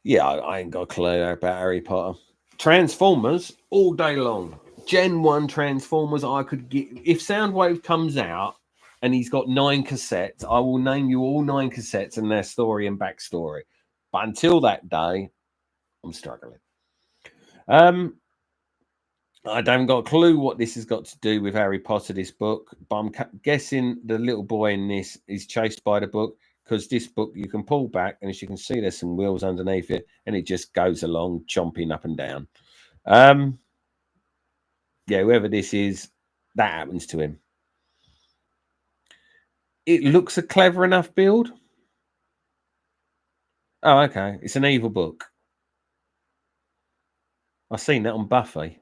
Yeah, I ain't got a clue about Harry Potter. Transformers all day long. Gen 1 Transformers, I could get. If Soundwave comes out and he's got 9 cassettes, I will name you all 9 cassettes and their story and backstory. But until that day, I'm struggling. I haven't got a clue what this has got to do with Harry Potter, this book, but I'm guessing the little boy in this is chased by the book, because this book you can pull back, and as you can see, there's some wheels underneath it, and it just goes along chomping up and down. Yeah, whoever this is, that happens to him. It looks a clever enough build. Oh, okay. It's an evil book. I've seen that on Buffy.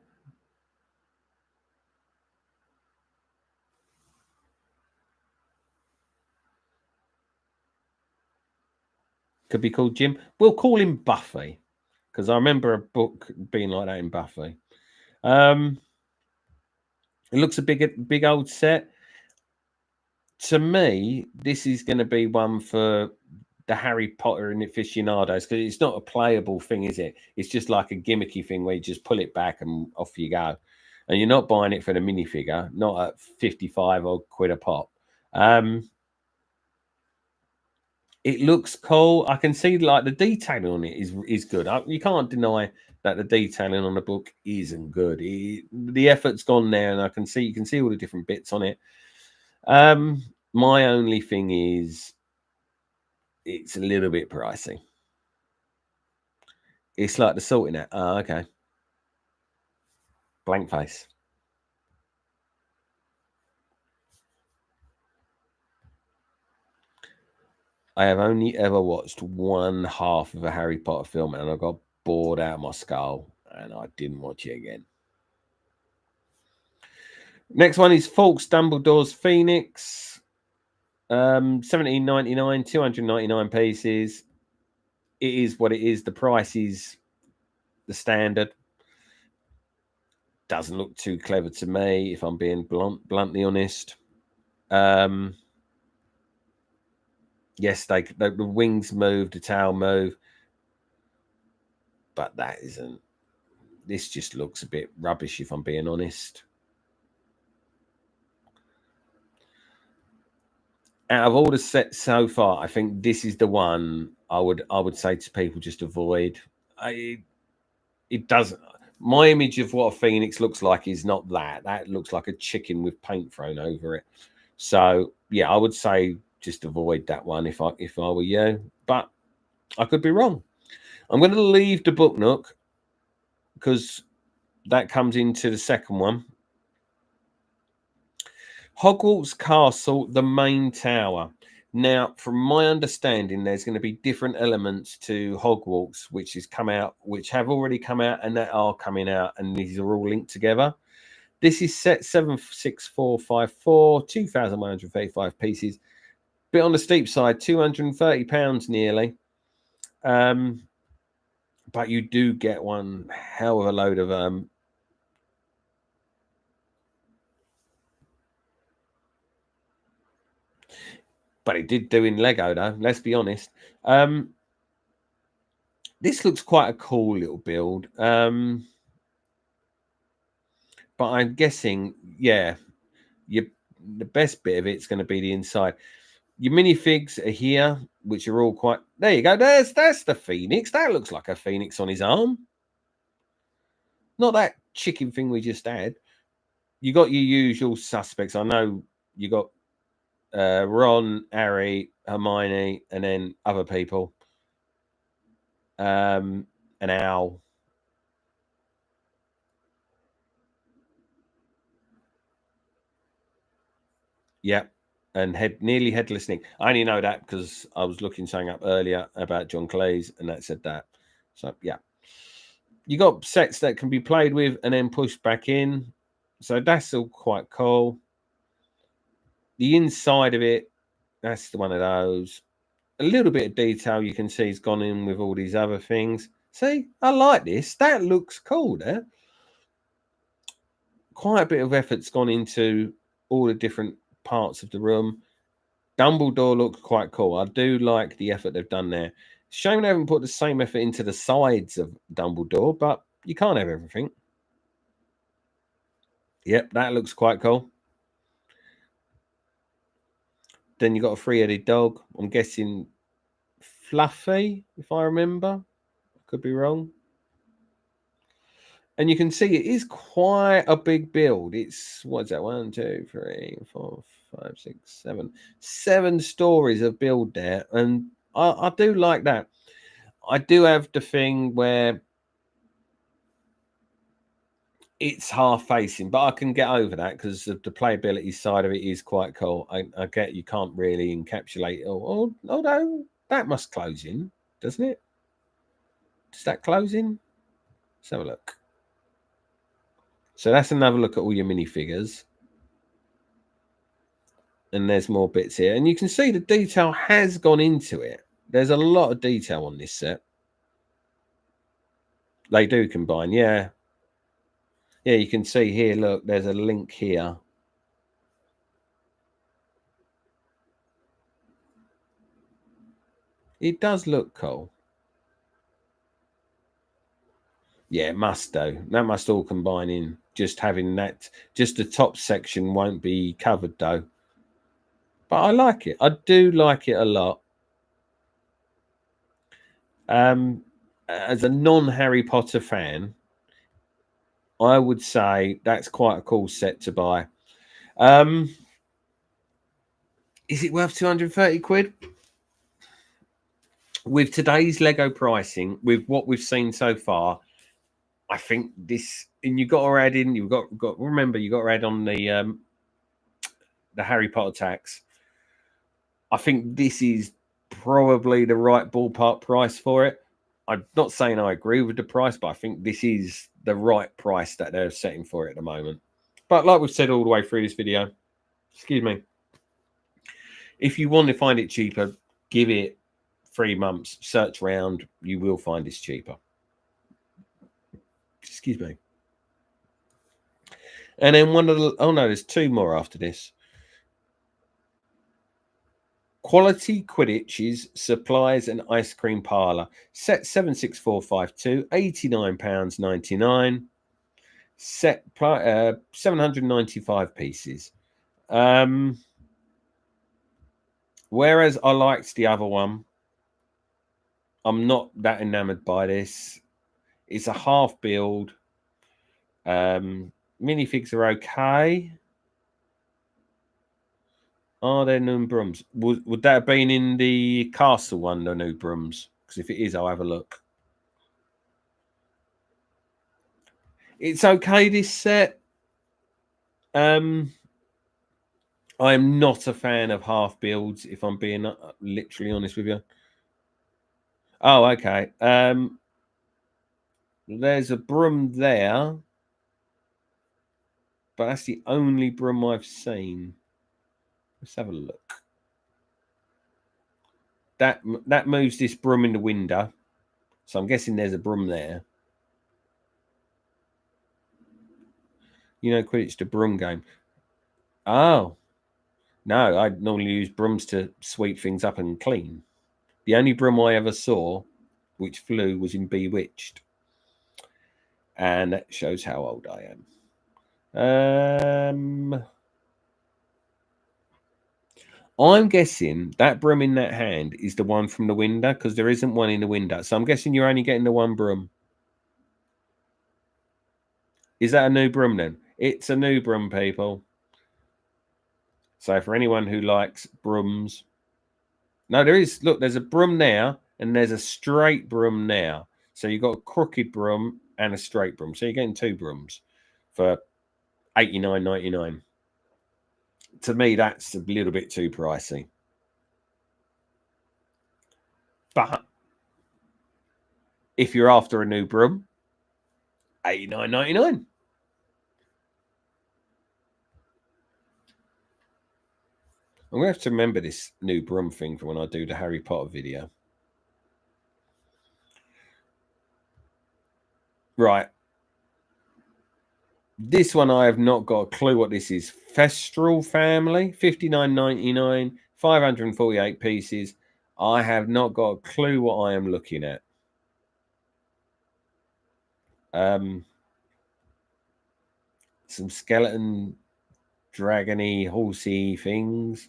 Could be called Jim. We'll call him Buffy, because I remember a book being like that in Buffy. It looks a big old set. To me, this is going to be one for the Harry Potter and aficionados, because it's not a playable thing, is it? It's just like a gimmicky thing where you just pull it back and off you go. And you're not buying it for the minifigure, not at 55 odd quid a pop. It looks cool. I can see like the detailing on it is good. You can't deny that the detailing on the book isn't good. The effort's gone there, and you can see all the different bits on it. My only thing is it's a little bit pricey. It's like the sorting out. Oh, okay. Blank face. I have only ever watched one half of a Harry Potter film, and I got bored out of my skull, and I didn't watch it again. Next one is Fawkes Dumbledore's Phoenix. 17.99, 299 pieces. It is what it is. The price is the standard. Doesn't look too clever to me, if I'm being bluntly honest. Yes, the wings move, the tail move, but that isn't. This just looks a bit rubbish, if I'm being honest. Out of all the sets so far, I think this is the one I would say to people just avoid. It doesn't. My image of what a phoenix looks like is not that. That looks like a chicken with paint thrown over it. So yeah, I would say just avoid that one if I were you. But I could be wrong. I'm going to leave the book nook, because that comes into the second one. Hogwarts Castle, the main tower. Now, from my understanding, there's going to be different elements to Hogwarts, which have already come out, and that are coming out, and these are all linked together. This is set 76454, 2,135 pieces. Bit on the steep side, £230 nearly. But you do get one hell of a load of but it did do in Lego though, let's be honest. This looks quite a cool little build. But I'm guessing, yeah, the best bit of it's going to be the inside. Your minifigs are here, which are all quite. There you go. That's the Phoenix. That looks like a Phoenix on his arm. Not that chicken thing we just had. You got your usual suspects. I know you got Ron, Harry, Hermione, and then other people. An owl. Yep. And nearly headless Nick. I only know that because I was looking something up earlier about John Cleese, and that said that. So yeah, you got sets that can be played with and then pushed back in. So that's all quite cool. The inside of it, that's one of those. A little bit of detail you can see has gone in with all these other things. See, I like this. That looks cool there. Quite a bit of effort's gone into all the different parts of the room. Dumbledore looks quite cool. I do like the effort they've done there. Shame they haven't put the same effort into the sides of Dumbledore, but you can't have everything. Yep, that looks quite cool. Then you got a three-headed dog. I'm guessing Fluffy, if I remember. I could be wrong. And you can see it is quite a big build. It's, what's that? 1, 2, 3, 4, 5, 6, 7. 7 stories of build there. And I do like that. I do have the thing where it's half facing, but I can get over that because the playability side of it is quite cool. I get you can't really encapsulate it. Although that must close in, doesn't it? Does that close in? Let's have a look. So that's another look at all your minifigures. And there's more bits here. And you can see the detail has gone into it. There's a lot of detail on this set. They do combine, yeah. Yeah, you can see here, look, there's a link here. It does look cool. Yeah, it must do. That must all combine in. Just having that, just the top section won't be covered though. But I like it. I do like it a lot. As a non-Harry Potter fan, I would say that's quite a cool set to buy. Is it worth 230 quid? With today's Lego pricing, with what we've seen so far, I think this, and you've got to add in, remember, you've got to add on the Harry Potter tax. I think this is probably the right ballpark price for it. I'm not saying I agree with the price, but I think this is the right price that they're setting for it at the moment. But like we've said all the way through this video, excuse me, if you want to find it cheaper, give it 3 months, search around, you will find this cheaper. Excuse me. And then one of the, oh no, there's 2 more after this. Quality Quidditch's Supplies and Ice Cream Parlour. Set 76452, £89.99. Set 795 pieces. Whereas I liked the other one, I'm not that enamored by this. It's a half build. Minifigs are okay. Are there new brooms? Would that have been in the castle one, the new brooms? Because if it is, I'll have a look. It's okay, this set. I am not a fan of half builds, if I'm being literally honest with you. Oh, okay. There's a broom there, but that's the only broom I've seen. Let's have a look. That moves this broom in the window, so I'm guessing there's a broom there. You know, Quidditch, the broom game. Oh, no, I normally use brooms to sweep things up and clean. The only broom I ever saw which flew was in Bewitched. And that shows how old I am. I'm guessing that broom in that hand is the one from the window, because there isn't one in the window. So I'm guessing you're only getting the one broom. Is that a new broom then? It's a new broom, people. So for anyone who likes brooms. No, there is. Look, there's a broom now and there's a straight broom now. So you've got a crooked broom and a straight broom. So you're getting two brooms for $89.99. To me, that's a little bit too pricey. But if you're after a new broom, $89.99. I'm going to have to remember this new broom thing for when I do the Harry Potter video. Right. This one, I have not got a clue what this is. Festral Family, $59.99, 548 pieces. I have not got a clue what I am looking at. Some skeleton, dragony, horsey things.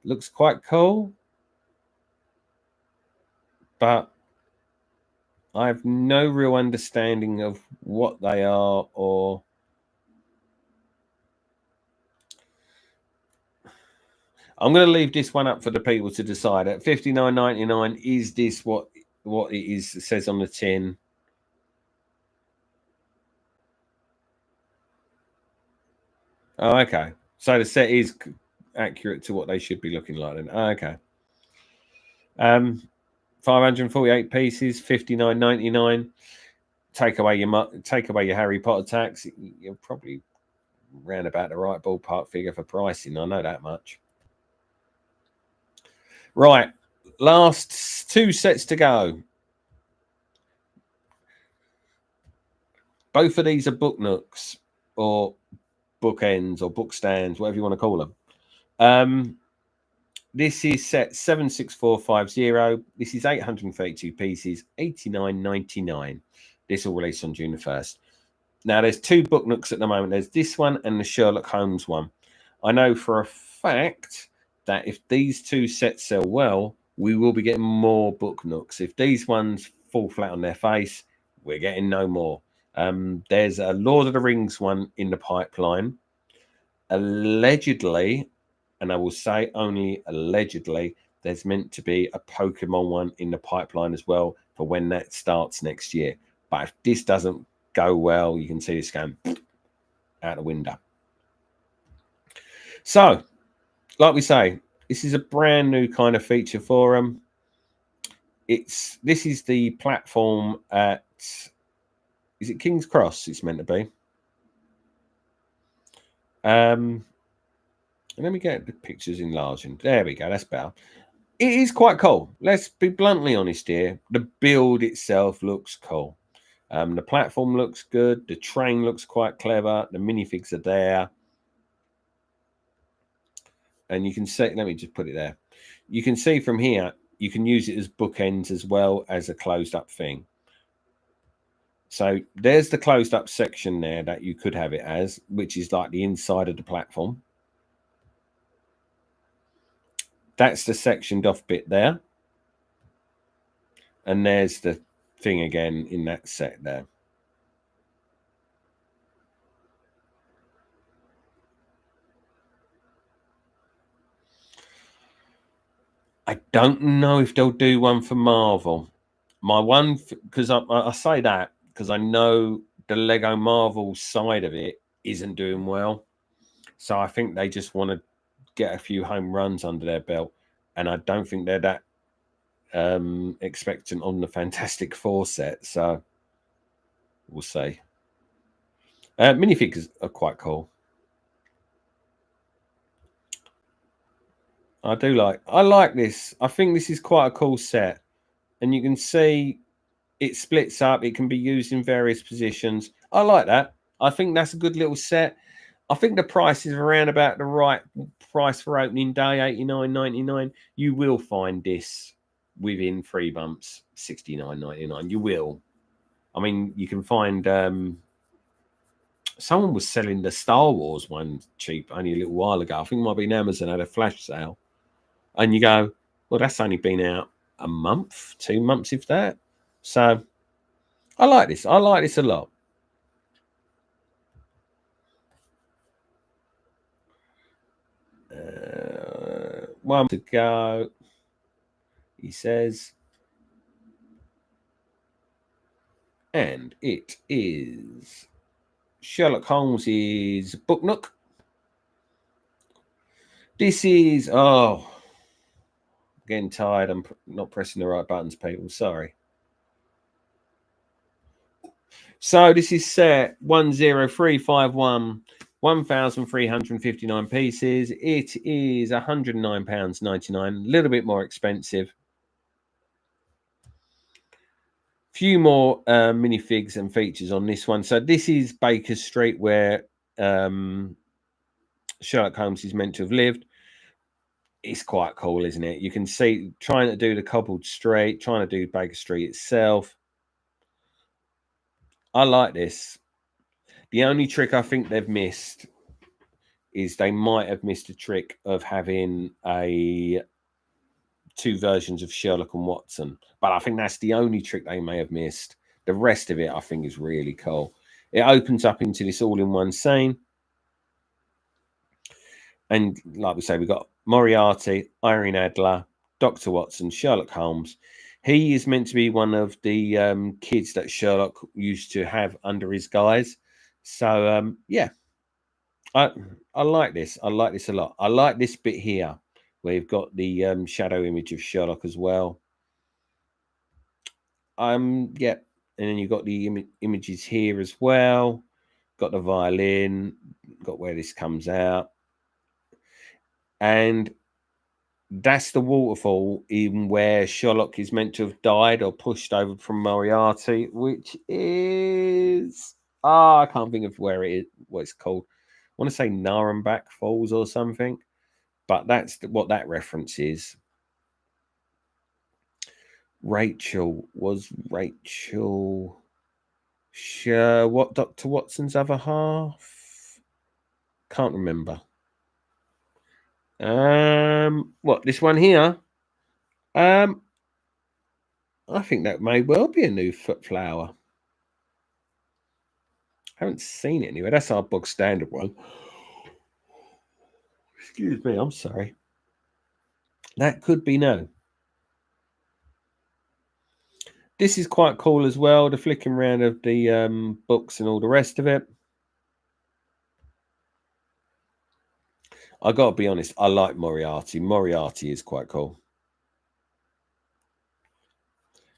Looks quite cool. But I have no real understanding of what they are or... I'm going to leave this one up for the people to decide. At $59.99, is this what it is? It says on the tin. Oh, okay. So the set is accurate to what they should be looking like then. Oh, okay. 548 pieces, $59.99. Take away your Harry Potter tax. You're probably round about the right ballpark figure for pricing. I know that much. Right, last two sets to go. Both of these are book nooks or bookends or book stands, whatever you want to call them. This is set 76450. This is 832 pieces, $89.99. This will release on June the 1st. Now, there's two book nooks at the moment. There's this one and the Sherlock Holmes one. I know for a fact that if these two sets sell well, we will be getting more book nooks. If these ones fall flat on their face, we're getting no more. There's a Lord of the Rings one in the pipeline. Allegedly, and I will say only allegedly, there's meant to be a Pokemon one in the pipeline as well for when that starts next year. But if this doesn't go well, you can see this going out the window. So, like we say, this is a brand new kind of feature for them. This is the platform at, is it King's Cross? It's meant to be. Let me get the pictures enlarging. There we go. That's better. It is quite cool. Let's be bluntly honest here. The build itself looks cool. The platform looks good. The train looks quite clever. The minifigs are there. And you can see, let me just put it there. You can see from here, you can use it as bookends as well as a closed up thing. So there's the closed up section there that you could have it as, which is like the inside of the platform. That's the sectioned off bit there. And there's the thing again in that set there. I don't know if they'll do one for Marvel. My one, because I say that because I know the Lego Marvel side of it isn't doing well. So I think they just want to get a few home runs under their belt, and I don't think they're that expectant on the Fantastic Four set. So we'll see. Minifigures are quite cool. I like this. I think this is quite a cool set, and you can see it splits up. It can be used in various positions. I like that. I think that's a good little set. I think the price is around about the right price for opening day, $89.99. You will find this within 3 months, $69.99. You will. I mean, you can find someone was selling the Star Wars one cheap only a little while ago. I think it might be an Amazon had a flash sale. And you go, well, that's only been out a month, 2 months, if that. So I like this. I like this a lot. One to go. He says, and it is Sherlock Holmes's Book Nook. This is I'm getting tired. I'm not pressing the right buttons, people. Sorry. So this is set 10351, 1,359 pieces. It is £109.99, a little bit more expensive. Few more minifigs and features on this one. So this is Baker Street, where Sherlock Holmes is meant to have lived. It's quite cool, isn't it? You can see trying to do the cobbled street, trying to do Baker Street itself. I like this. The only trick I think they've missed is they might have missed a trick of having two versions of Sherlock and Watson. But I think that's the only trick they may have missed. The rest of it, I think, is really cool. It opens up into this all-in-one scene. And like we say, we've got Moriarty, Irene Adler, Dr. Watson, Sherlock Holmes. He is meant to be one of the kids that Sherlock used to have under his guise. So, yeah, I like this. I like this a lot. I like this bit here where you've got the shadow image of Sherlock as well. Yeah, and then you've got the images here as well. Got the violin, got where this comes out. And that's the waterfall in where Sherlock is meant to have died or pushed over from Moriarty, which is I can't think of where it is, what it's called. I want to say Narrenbach Falls or something, but that's what that reference is. Rachel sure what Dr. Watson's other half? Can't remember. What, this one here? I think that may well be a new foot flower. I haven't seen it anywhere. That's our bog standard one. Excuse me, I'm sorry. That could be no. This is quite cool as well. The flicking around of the books and all the rest of it. I got to be honest, I like Moriarty. Moriarty is quite cool.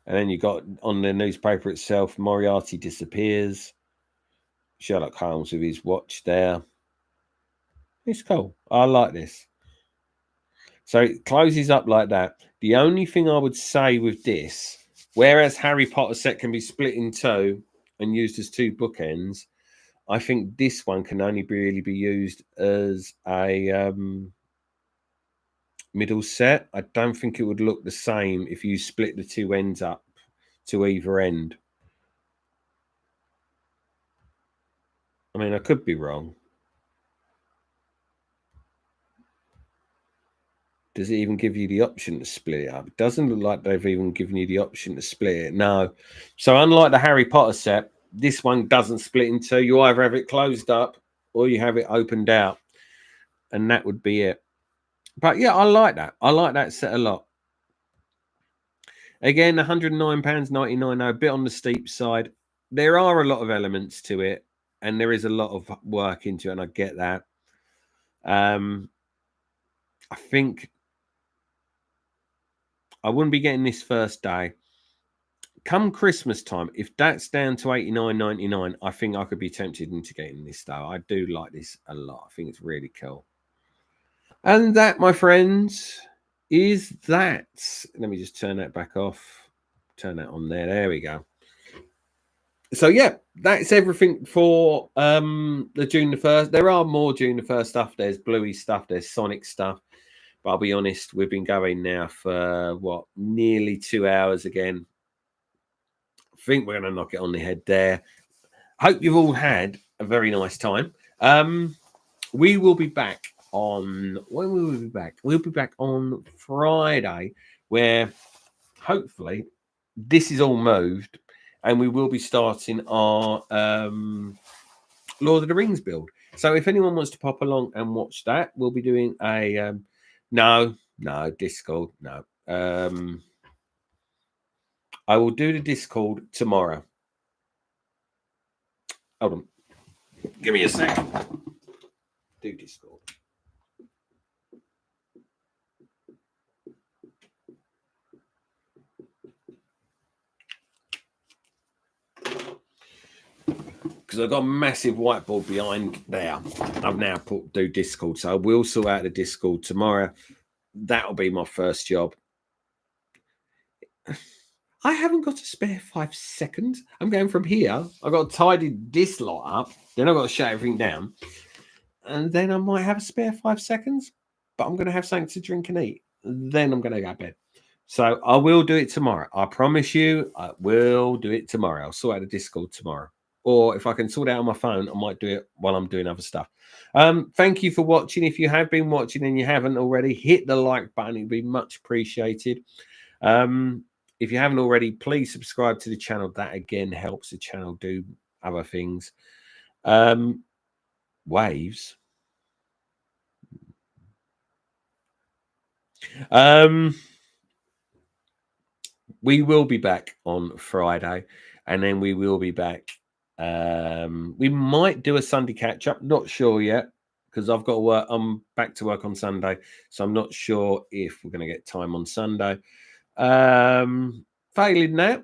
And then you got on the newspaper itself, Moriarty disappears. Sherlock Holmes with his watch there. It's cool. I like this. So it closes up like that. The only thing I would say with this, whereas Harry Potter set can be split in two and used as two bookends, I think this one can only really be used as a middle set. I don't think it would look the same if you split the two ends up to either end. I mean, I could be wrong. Does it even give you the option to split it up? It doesn't look like they've even given you the option to split it. No. So unlike the Harry Potter set, this one doesn't split in two. You either have it closed up or you have it opened out. And that would be it. But yeah, I like that. I like that set a lot. Again, £109.99, a bit on the steep side. There are a lot of elements to it, and there is a lot of work into it, and I get that. I think I wouldn't be getting this first day. Come Christmas time, if that's down to $89.99, I think I could be tempted into getting this though. I do like this a lot. I think it's really cool. And that, my friends, is that. Let me just turn that back off. Turn that on there. There we go. So yeah, that's everything for the June the 1st. There are more June the 1st stuff. There's Bluey stuff. There's Sonic stuff. But I'll be honest, we've been going now for what, nearly 2 hours again. I think we're going to knock it on the head there. Hope you've all had a very nice time. We will be back on, when will we be back? We'll be back on Friday, where hopefully this is all moved and we will be starting our Lord of the Rings build. So if anyone wants to pop along and watch that, we'll be doing a no Discord. No. I will do the Discord tomorrow. Hold on. Give me a second. Do Discord. Because I've got a massive whiteboard behind there. I've now put do Discord. So I will sort out the Discord tomorrow. That'll be my first job. I haven't got to spare 5 seconds. I'm going from here. I've got to tidy this lot up. Then I've got to shut everything down. And then I might have a spare 5 seconds. But I'm going to have something to drink and eat. Then I'm going to go to bed. So I will do it tomorrow. I promise you, I will do it tomorrow. I'll sort out the Discord tomorrow. Or if I can sort it out on my phone, I might do it while I'm doing other stuff. Thank you for watching. If you have been watching and you haven't already, hit the like button. It'd be much appreciated. If you haven't already, please subscribe to the channel. That, again, helps the channel do other things. Waves. We will be back on Friday, and then we will be back. We might do a Sunday catch-up. Not sure yet, because I've got to work. I'm back to work on Sunday, so I'm not sure if we're going to get time on Sunday. Failing that,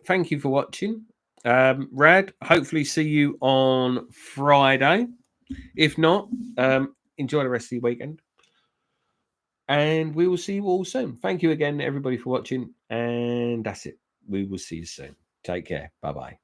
thank you for watching. Rad, hopefully see you on Friday. If not, enjoy the rest of the weekend. And we will see you all soon. Thank you again, everybody, for watching. And that's it. We will see you soon. Take care. Bye-bye.